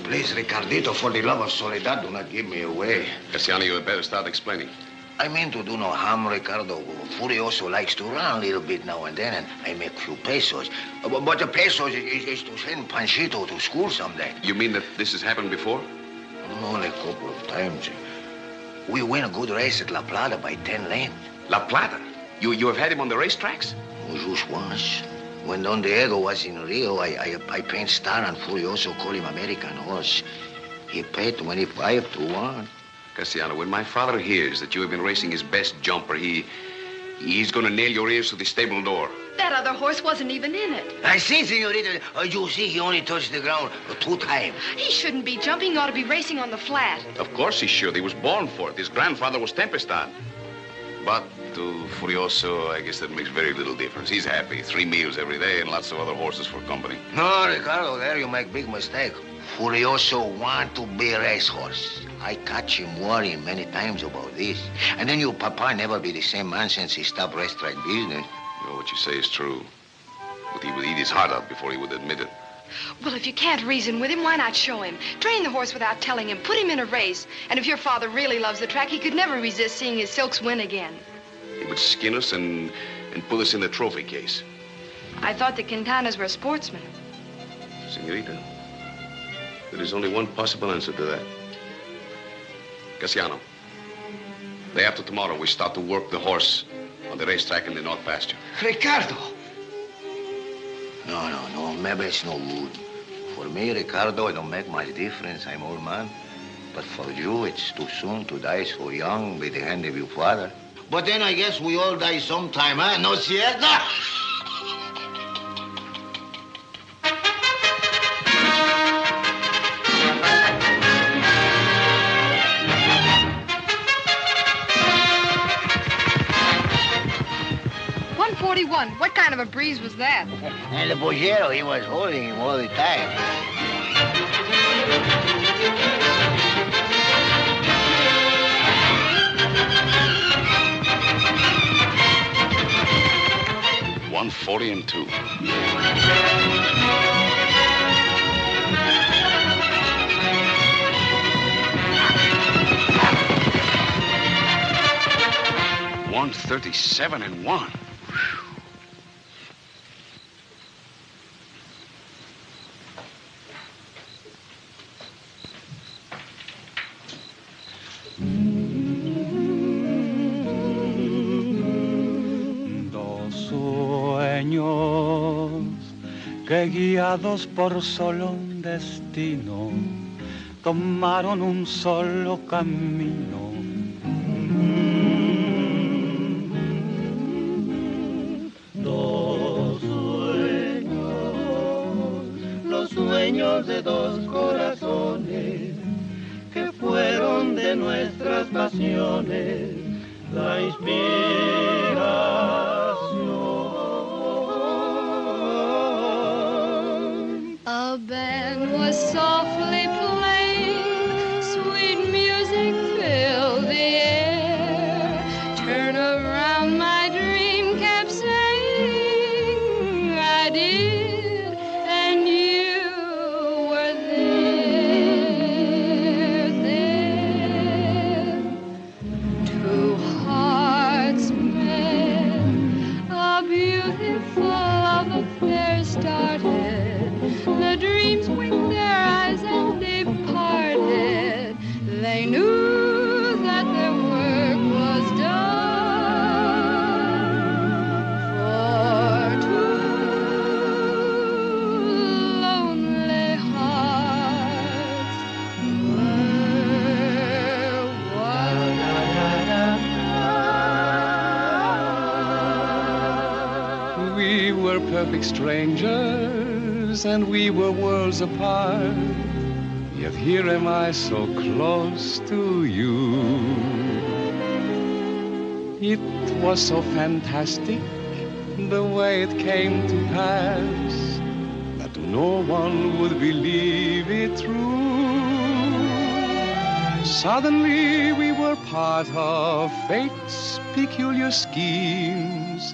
Please, Ricardito, for the love of Soledad, do not give me away. Cassiano, you had better start explaining. I mean to do no harm, Ricardo. Furioso likes to run a little bit now and then, and I make few pesos. But the pesos is to send Panchito to school someday. You mean that this has happened before? Only a couple of times. We win a good race at La Plata by 10 lengths. La Plata? You have had him on the racetracks? Just once. When Don Diego was in Rio, I paint Star and Furioso call him American horse. He paid 25 to 1. Cassiano, when my father hears that you have been racing his best jumper, he's going to nail your ears to the stable door. That other horse wasn't even in it. I see, senorita. You see, he only touched the ground 2 times. He shouldn't be jumping. He ought to be racing on the flat. Of course he should. He was born for it. His grandfather was Tempestad. But to Furioso, I guess that makes very little difference. He's happy. 3 meals every day and lots of other horses for company. No, Ricardo, there you make big mistake. Furioso want to be a racehorse. I catch him worrying many times about this. And then your papa never be the same man since he stopped racetrack business. You know, what you say is true. But he would eat his heart out before he would admit it. Well, if you can't reason with him, why not show him? Train the horse without telling him. Put him in a race. And if your father really loves the track, he could never resist seeing his silks win again. He would skin us and put us in the trophy case. I thought the Quintanas were sportsmen. Senorita, there is only one possible answer to that. Cassiano, day after tomorrow, we start to work the horse on the racetrack in the North Pasture. Ricardo! No, maybe it's no good. For me, Ricardo, it don't make much difference. I'm old man. But for you, it's too soon to die so young by the hand of your father. But then I guess we all die sometime, huh? No cierto? What kind of a breeze was that? And the Bojero, he was holding him all the time. $140 $137 1. Que guiados por solo un destino tomaron un solo camino. Dos sueños, los sueños de dos corazones que fueron de nuestras pasiones la inspiración. A band was softly playing, sweet music filled the air. Turn around, my dream kept saying, I did, and you were there. Two hearts met, a beautiful love affair started. perfect strangers, and we were worlds apart. Yet here am I so close to you. It was so fantastic, the way it came to pass, that no one would believe it true. Suddenly we were part of fate's peculiar schemes.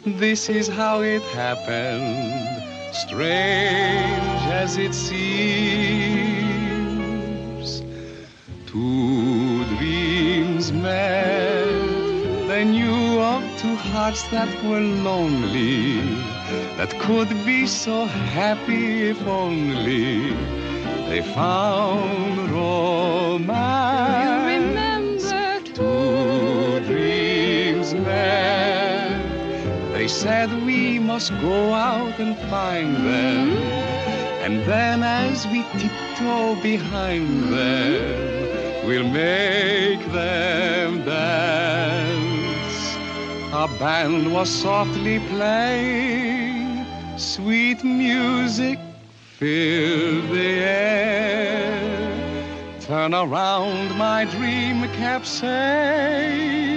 This is how it happened, strange as it seems. Two dreams met, they knew of two hearts that were lonely, that could be so happy if only they found romance. You remember two dreams met. They said we must go out and find them, and then as we tiptoe behind them, we'll make them dance. A band was softly playing, sweet music filled the air. Turn around, my dream kept saying,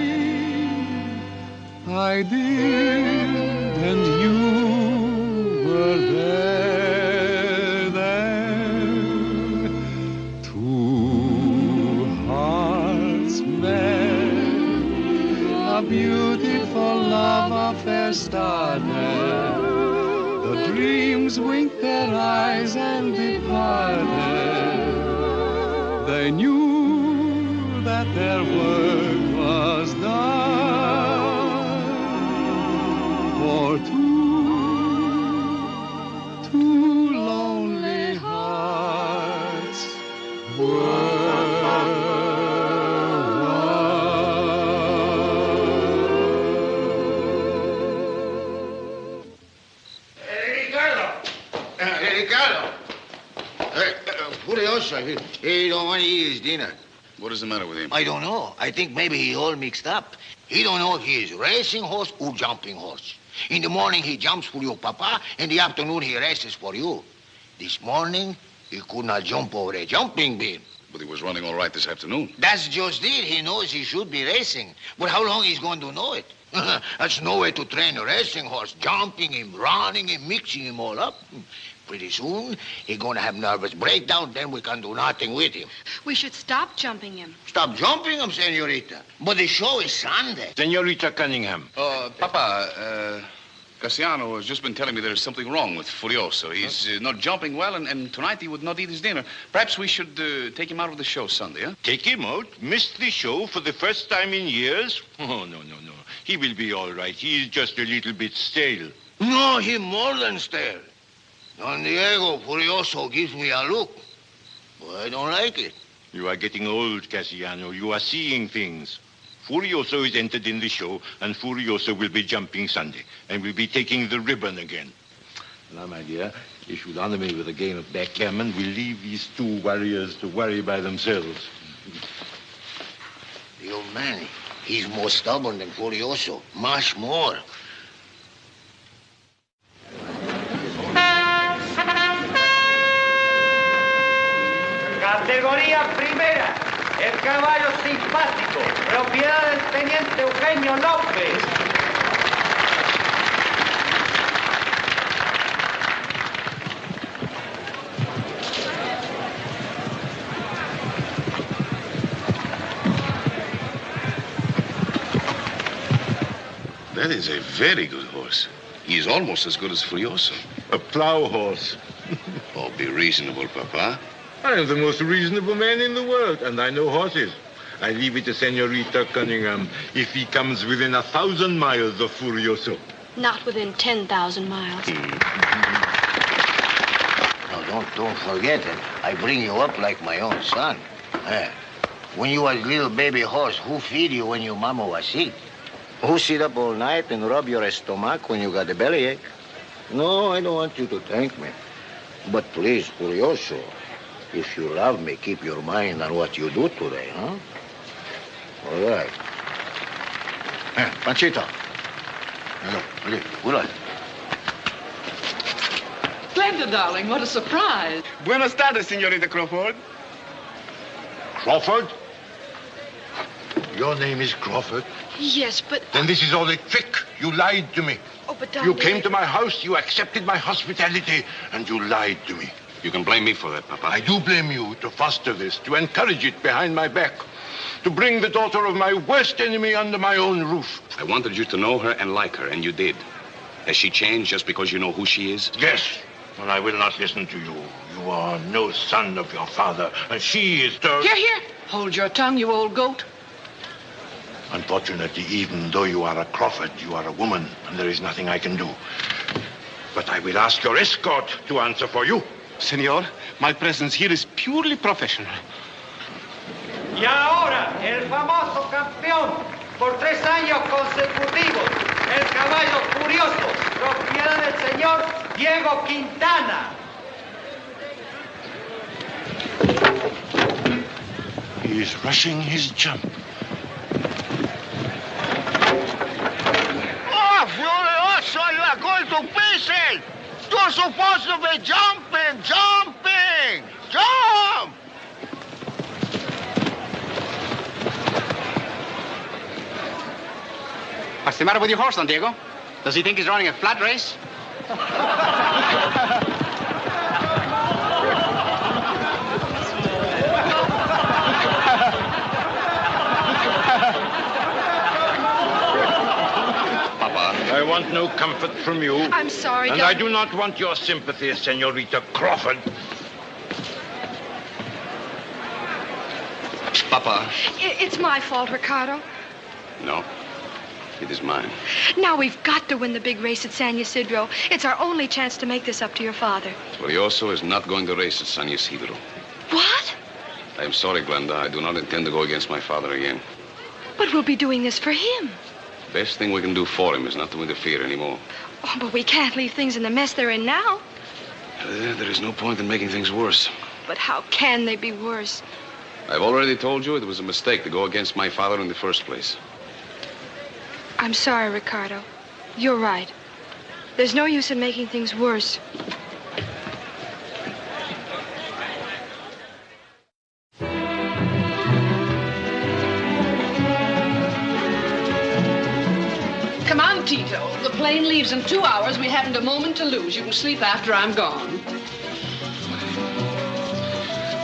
I did, and you were there. Two hearts met, a beautiful love affair started. The dreams winked their eyes and departed. They knew that their work was done. For two lonely hearts were Furioso, he don't want to eat his dinner. What is the matter with him? I don't know. I think maybe he all mixed up. He don't know if he is racing horse or jumping horse. In the morning, he jumps for your papa. In the afternoon, he races for you. This morning, he could not jump over a jumping beam. But he was running all right this afternoon. That's just it. He knows he should be racing. But how long he's going to know it? That's no way to train a racing horse. Jumping him, running him, mixing him all up. Pretty soon, he's going to have nervous breakdown. Then we can do nothing with him. We should stop jumping him. Stop jumping him, Senorita. But the show is Sunday. Senorita Cunningham. Papa, Cassiano has just been telling me there's something wrong with Furioso. He's not jumping well, and tonight he would not eat his dinner. Perhaps we should take him out of the show Sunday, huh? Take him out? Missed the show for the first time in years? Oh, no. He will be all right. He is just a little bit stale. No, he more than stale. Don Diego, Furioso gives me a look. But I don't like it. You are getting old, Cassiano. You are seeing things. Furioso is entered in the show, and Furioso will be jumping Sunday, and will be taking the ribbon again. Now, my dear, you should honor me with a game of backgammon. We'll leave these two warriors to worry by themselves. The old man, he's more stubborn than Furioso. Much more. Categoría primera, el caballo simpático, propiedad del teniente Eugenio López. That is a very good horse. He is almost as good as Furioso. A plow horse. Oh, be reasonable, Papa. I am the most reasonable man in the world, and I know horses. I leave it to Senorita Cunningham if he comes within 1,000 miles of Furioso. Not within 10,000 miles. No, don't forget it. I bring you up like my own son. When you was little baby horse, who feed you when your mama was sick? Who sit up all night and rub your stomach when you got a bellyache? No, I don't want you to thank me. But please, Furioso, if you love me, keep your mind on what you do today, huh? All right. Panchito. Hello, Willis. Glenda, darling, what a surprise. Buenas tardes, Senorita Crawford. Crawford? Your name is Crawford? Yes, but... Then this is all a trick. You lied to me. Oh, but You came to my house, you accepted my hospitality, and you lied to me. You can blame me for that, Papa. I do blame you to foster this, to encourage it behind my back, to bring the daughter of my worst enemy under my own roof. I wanted you to know her and like her, and you did. Has she changed just because you know who she is? Yes, and I will not listen to you. You are no son of your father, and she is the... Here. Hold your tongue, you old goat. Unfortunately, even though you are a Crawford, you are a woman, and there is nothing I can do. But I will ask your escort to answer for you. Senor, my presence here is purely professional. Y ahora, el famoso campeón por 3 años consecutivos, el caballo Furioso, propiedad del señor Diego Quintana. He is rushing his jump. Oh, Furioso, you are going to pieces! You're supposed to be jumping! Jump! What's the matter with your horse, Don Diego? Does he think he's running a flat race? I want no comfort from you. I'm sorry, And I do not want your sympathy, Senorita Crawford. Papa. It's my fault, Ricardo. No. It is mine. Now we've got to win the big race at San Ysidro. It's our only chance to make this up to your father. Furioso is not going to race at San Ysidro. What? I am sorry, Glenda. I do not intend to go against my father again. But we'll be doing this for him. Best thing we can do for him is not to interfere anymore. Oh, but we can't leave things in the mess they're in now. There is no point in making things worse. But how can they be worse? I've already told you it was a mistake to go against my father in the first place. I'm sorry, Ricardo. You're right. There's no use in making things worse. Come on, Tito. The plane leaves in 2 hours. We haven't a moment to lose. You can sleep after I'm gone.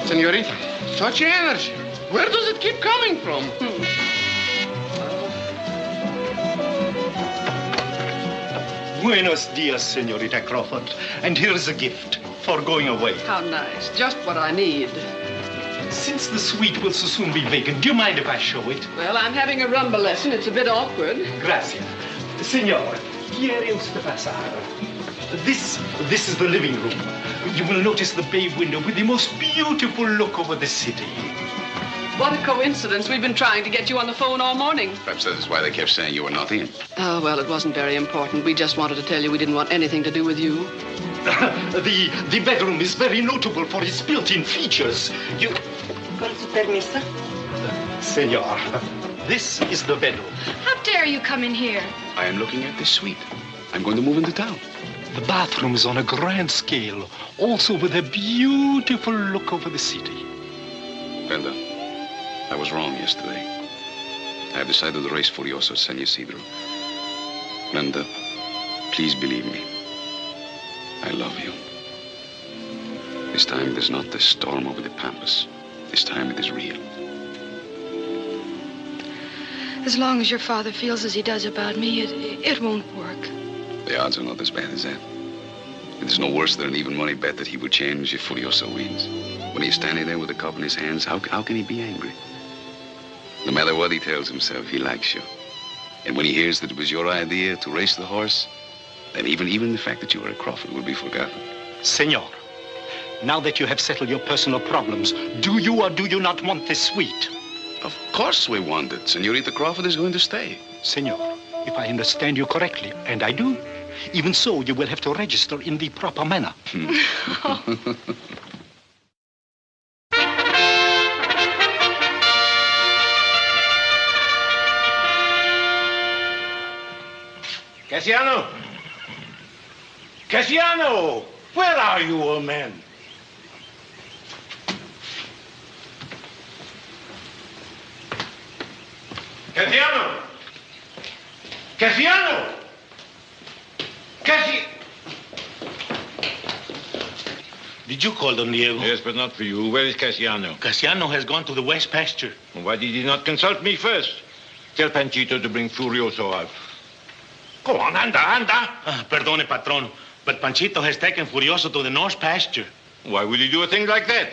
Senorita, such energy. Where does it keep coming from? Buenos dias, Senorita Crawford. And here is a gift for going away. How nice. Just what I need. Since the suite will so soon be vacant, do you mind if I show it? Well, I'm having a rumba lesson. It's a bit awkward. Gracias. Signor, quiere usted pasar? This is the living room. You will notice the bay window with the most beautiful look over the city. What a coincidence. We've been trying to get you on the phone all morning. Perhaps that is why they kept saying you were not in. Oh, well, it wasn't very important. We just wanted to tell you we didn't want anything to do with you. The bedroom is very notable for its built-in features. Con su permiso. Senor, this is the bedroom. How dare you come in here? I am looking at this suite. I'm going to move into town. The bathroom is on a grand scale, also with a beautiful look over the city. Glenda, I was wrong yesterday. I have decided to race Furioso at San Ysidro. Glenda, please believe me. I love you. This time it is not the storm over the pampas. This time it is real. As long as your father feels as he does about me, it won't work. The odds are not as bad as that. It is no worse than an even money bet that he would change if Furioso wins. When he's standing there with the cup in his hands, how can he be angry? No matter what he tells himself, he likes you. And when he hears that it was your idea to race the horse, then even the fact that you were a Crawford will be forgotten. Senor, now that you have settled your personal problems, do you or do you not want this suite? Of course we want it. Senorita Crawford is going to stay. Senor, if I understand you correctly, and I do, even so, you will have to register in the proper manner. Cassiano! Cassiano! Where are you, old man? Casiano! Casiano! Did you call, Don Diego? Yes, but not for you. Where is Casiano? Casiano has gone to the west pasture. Why did he not consult me first? Tell Panchito to bring Furioso out. Go on, anda. Perdone, patron, but Panchito has taken Furioso to the north pasture. Why will he do a thing like that?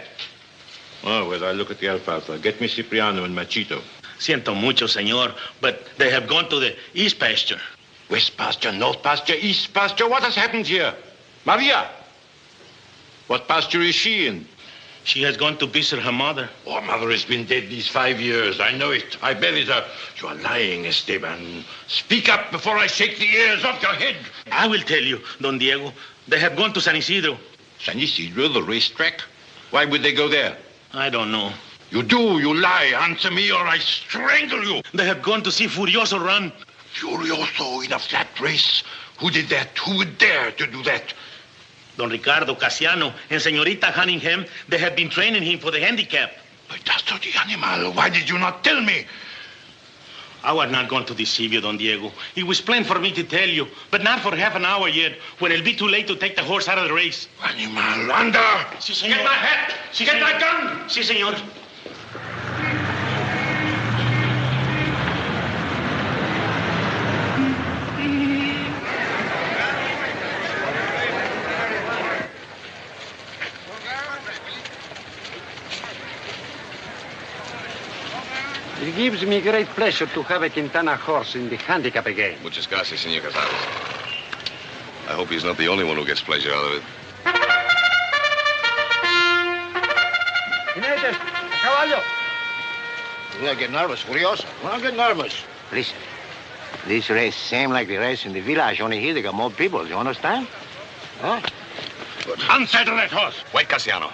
Oh, well, I look at the alfalfa. Get me Cipriano and Machito. Siento mucho, senor, but they have gone to the east pasture. West pasture, north pasture, east pasture. What has happened here? Maria! What pasture is she in? She has gone to visit her mother. Oh, mother has been dead these 5 years. I know it. I buried her. You are lying, Esteban. Speak up before I shake the ears off your head. I will tell you, Don Diego. They have gone to San Isidro. San Isidro, the racetrack? Why would they go there? I don't know. You do. You lie. Answer me or I strangle you. They have gone to see Furioso run. Furioso in a flat race? Who did that? Who would dare to do that? Don Ricardo, Casiano, and Senorita Cunningham, they have been training him for the handicap. Pedazo de animal, why did you not tell me? I was not going to deceive you, Don Diego. It was plain for me to tell you, but not for half an hour yet, when it'll be too late to take the horse out of the race. Animal, anda! Si, senor. Get my hat! Si, Get senor. my gun! Si, senor. It gives me great pleasure to have a Quintana horse in the handicap again. Muchas gracias, Senor Casares. I hope he's not the only one who gets pleasure out of it. Jinetes, caballo. Do not get nervous, Furioso. Do not get nervous. Listen, this race same like the race in the village, only here they got more people. You understand? Huh? Unsaddle that horse. Wait, Casiano.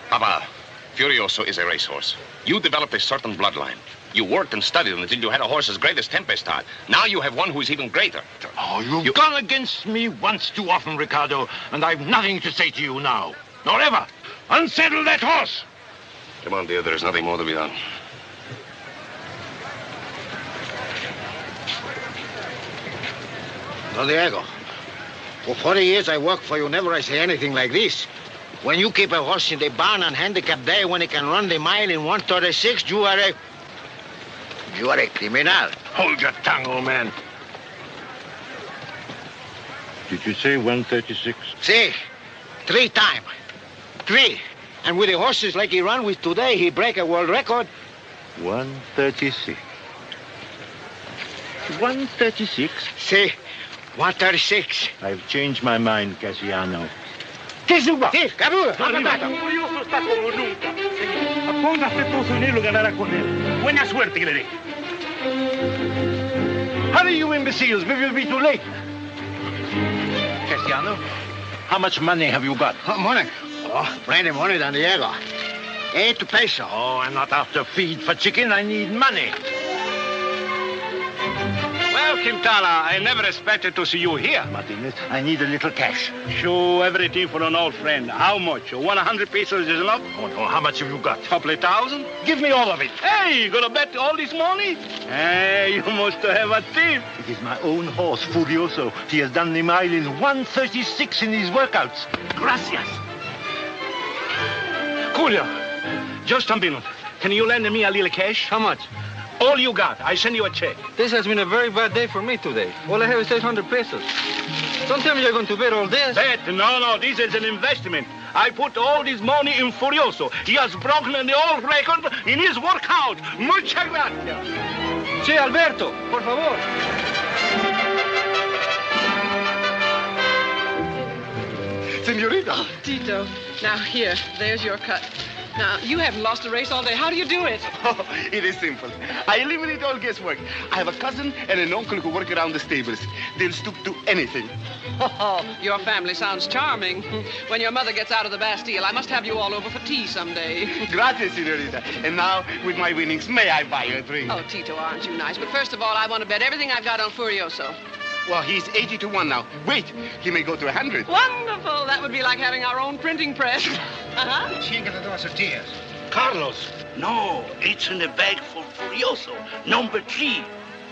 Papa, Furioso is a racehorse. You developed a certain bloodline. You worked and studied until you had a horse as great as Tempestad. Now you have one who is even greater. Oh, you've gone against me once too often, Ricardo, and I've nothing to say to you now. Nor ever. Unsaddle that horse. Come on, dear, there's nothing more to be done. Don Diego, for 40 years I worked for you. Never I say anything like this. When you keep a horse in the barn on handicap day when he can run the mile in 1:36, you are a criminal. Hold your tongue, old man. Did you say 1:36? See, 3 times. 3. And with the horses like he run with today, he break a world record. 1:36. 1:36? See, 1:36. I've changed my mind, Casiano. ¿Qué suba? Sí, cabura. Furioso está como nunca. Póngase todo su dinero y ganará con él. Buena suerte que le dé. Hurry, you imbeciles. We will be too late. Casiano, how much money have you got? Money? Oh, plenty of money, Don Diego. 8 pesos. Oh, I'm not after feed for chicken. I need money. Well, Quintana, I never expected to see you here. Martinez, I need a little cash. Show everything for an old friend. How much? 100 pesos is enough? Oh, no. How much have you got? Couple of thousand? Give me all of it. Hey, you gonna bet all this money? Hey, you must have a tip. It is my own horse, Furioso. He has done the mile in 1:36 in his workouts. Gracias. Julio, just a minute. Can you lend me a little cash? How much? All you got. I send you a check. This has been a very bad day for me today. All I have is 800 pesos. Don't tell me you're going to bet all this. Bet? No. This is an investment. I put all this money in Furioso. He has broken the old record in his workout. Muchas gracias. Sí, Alberto, por favor. Senorita. Oh, Tito. Now, here. There's your cut. Now, you haven't lost a race all day. How do you do it? Oh, it is simple. I eliminate all guesswork. I have a cousin and an uncle who work around the stables. They'll stoop to anything. Oh, your family sounds charming. When your mother gets out of the Bastille, I must have you all over for tea someday. Gracias, senorita. And now, with my winnings, may I buy you a drink? Oh, Tito, aren't you nice? But first of all, I want to bet everything I've got on Furioso. Well, he's 80 to 1 now. Wait, he may go to 100. Wonderful. That would be like having our own printing press. Uh-huh. Carlos. No, it's in the bag for Furioso. Number 3.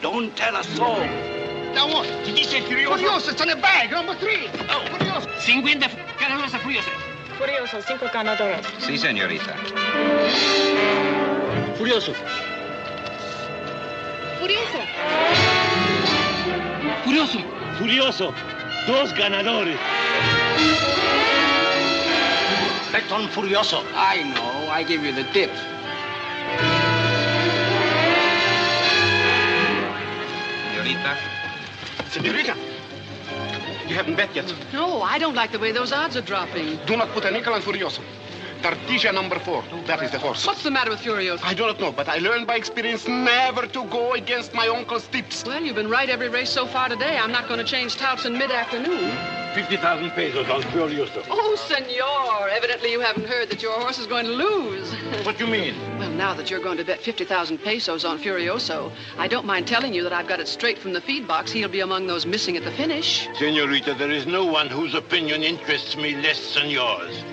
Don't tell a soul. Now what? Did he say Furioso? Furioso, it's in the bag, number 3. Oh, Furioso. 50 ganadores a Furioso. Furioso, 5 ganadores. Sí, señorita. Furioso. Furioso. Furioso. Furioso. 2 ganadores. Bet on Furioso. I know. I give you the tip. Señorita. Senorita, you haven't bet yet. No, I don't like the way those odds are dropping. Do not put a nickel on Furioso. Tartija number 4. That is the horse. What's the matter with Furioso? I do not know, but I learned by experience never to go against my uncle's tips. Well, you've been right every race so far today. I'm not going to change touts in mid-afternoon. 50,000 pesos on Furioso. Oh, senor. Evidently you haven't heard that your horse is going to lose. What do you mean? Well, now that you're going to bet 50,000 pesos on Furioso, I don't mind telling you that I've got it straight from the feed box. He'll be among those missing at the finish. Senorita, there is no one whose opinion interests me less than yours.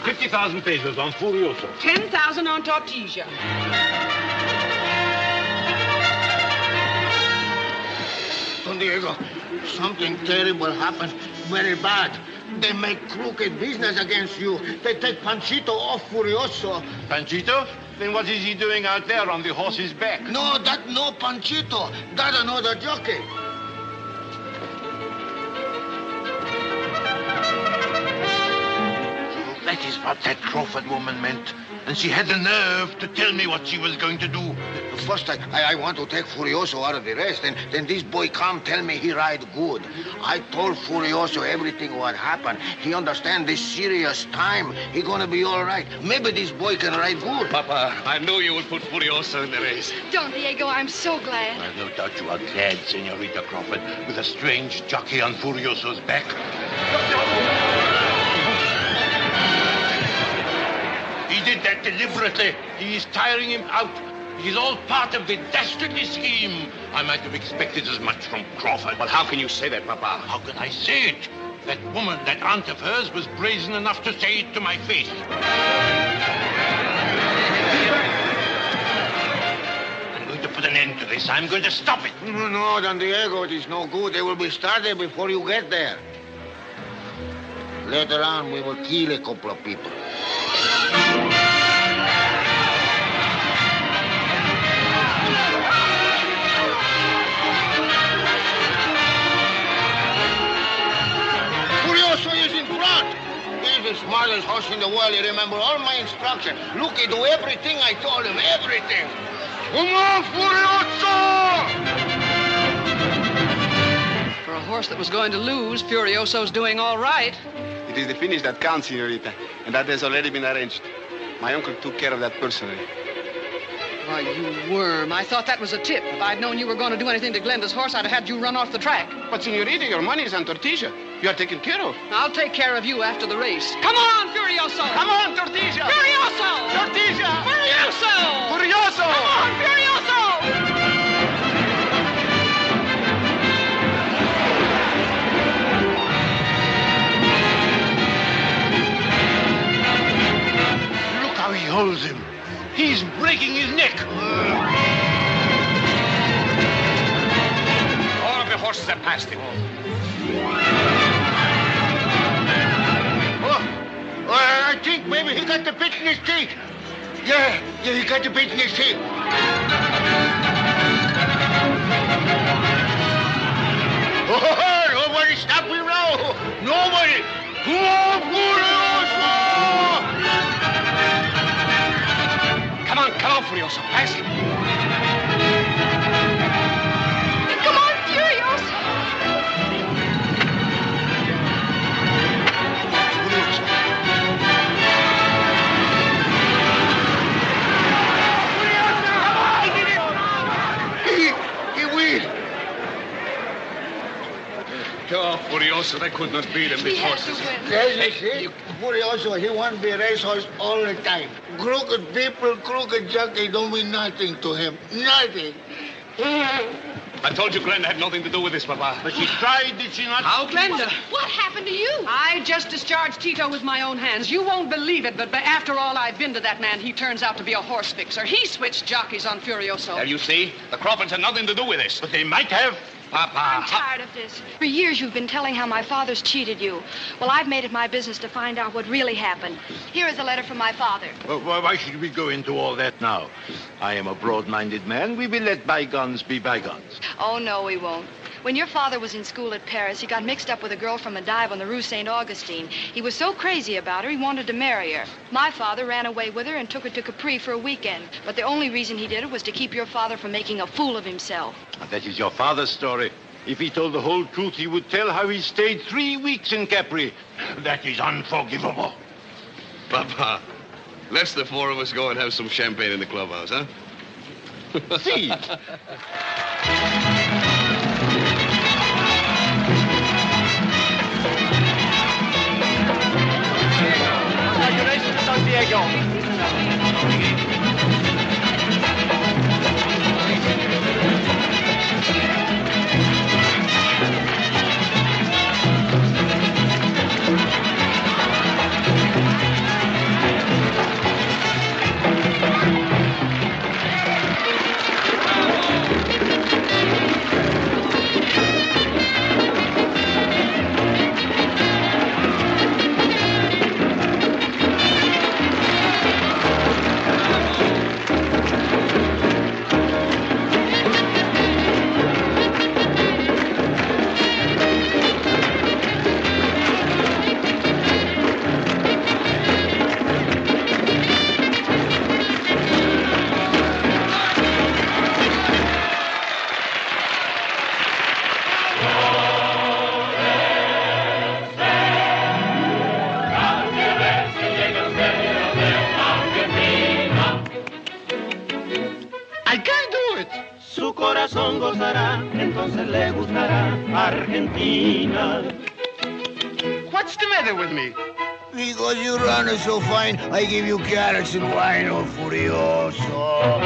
50,000 pesos on Furioso. 10,000 on Tortilla. Don Diego, something terrible happened. Very bad. They make crooked business against you. They take Panchito off Furioso. Panchito? Then what is he doing out there on the horse's back? No, that no Panchito. That another jockey. That is what that Crawford woman meant. And she had the nerve to tell me what she was going to do. First, I want to take Furioso out of the race. Then this boy come tell me he ride good. I told Furioso everything what happened. He understand this serious time. He gonna be all right. Maybe this boy can ride good. Papa, I knew you would put Furioso in the race. Don Diego, I'm so glad. I've no doubt you are glad, Senorita Crawford, with a strange jockey on Furioso's back. He did that deliberately. He is tiring him out. It is all part of the dastardly scheme. I might have expected as much from Crawford. But how can you say that, Papa? How can I say it? That woman, that aunt of hers, was brazen enough to say it to my face. I'm going to put an end to this. I'm going to stop it. No, Don Diego, it is no good. They will be started before you get there. Later on, we will kill a couple of people. Furioso is in front. He's the smartest horse in the world. He remembers all my instructions. Look, he do everything I told him. Everything. Come on, Furioso! For a horse that was going to lose, Furioso's doing all right. It is the finish that counts, Senorita, and that has already been arranged. My uncle took care of that personally. Why, you worm. I thought that was a tip. If I'd known you were going to do anything to Glenda's horse, I'd have had you run off the track. But, Senorita, your money is on Tortilla. You are taken care of. I'll take care of you after the race. Come on, Furioso! Come on, Tortilla! Furioso! Tortilla! Furioso! Furioso! Come on, Furioso! Look how he holds him. He's breaking his neck. All of the horses have passed him. I think maybe he got the bit in his teeth. Yeah, he got the bit in his teeth. Oh, nobody stop him now. Nobody. Come on, Furioso! Come on, Furioso. Pass him. Come on, Furioso! He will. Oh, Furioso, they could not beat him, these horses. Yes, you see? Furioso, he wants to be a racehorse all the time. Crooked people, crooked jockey don't mean nothing to him. Nothing. I told you Glenda had nothing to do with this, Papa. But she tried, did she not? How, Glenda? What happened to you? I just discharged Tito with my own hands. You won't believe it, but after all I've been to that man, he turns out to be a horse fixer. He switched jockeys on Furioso. There you see? The Crawfords had nothing to do with this. But they might have. Papa. I'm tired of this. For years you've been telling how my father's cheated you. Well, I've made it my business to find out what really happened. Here is a letter from my father. Well, why should we go into all that now? I am a broad-minded man. We will let bygones be bygones. Oh, no, we won't. When your father was in school at Paris, he got mixed up with a girl from a dive on the Rue St. Augustine. He was so crazy about her, he wanted to marry her. My father ran away with her and took her to Capri for a weekend. But the only reason he did it was to keep your father from making a fool of himself. That is your father's story. If he told the whole truth, he would tell how he stayed 3 weeks in Capri. That is unforgivable. Papa, let's the four of us go and have some champagne in the clubhouse, huh? See. Congratulations, Don Diego. corazón gozará, entonces le gustará Argentina. What's the matter with me? Because you run it so fine, I give you carrots and wine, oh Furioso.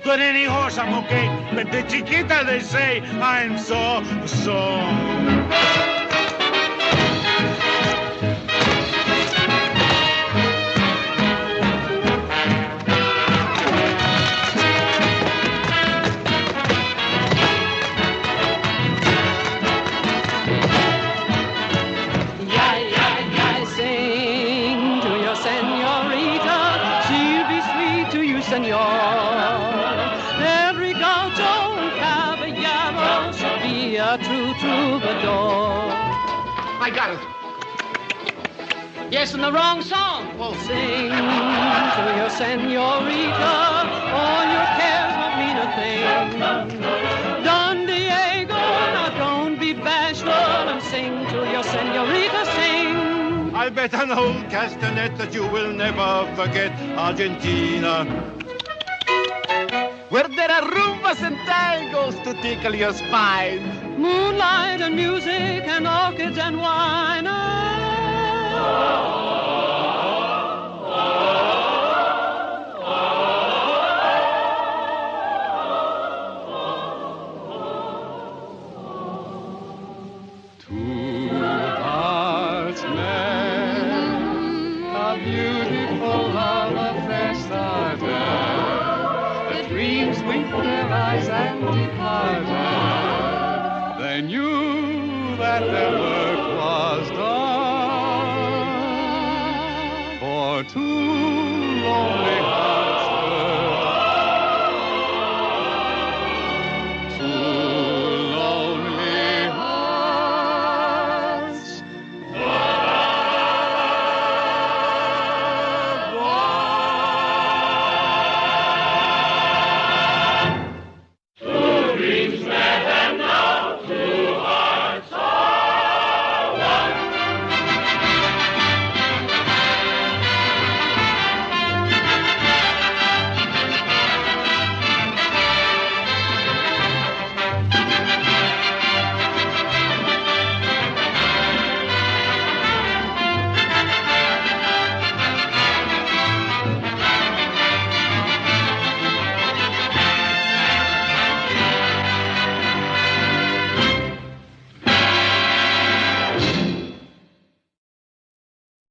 But any horse, I'm okay. But the chiquita, they say, I'm so. I got it. Yes, and the wrong song. Well, sing to your senorita. All your cares won't mean a thing. Don Diego, now don't be bashful and sing to your senorita, sing. I bet an old castanet that you will never forget Argentina. Where there are rumbas and tangos to tickle your spine. Moonlight and music and orchids and wine. Two hearts met, a beautiful love affair started. The dreams winked their eyes and departed. They knew that their work was done, for two lonely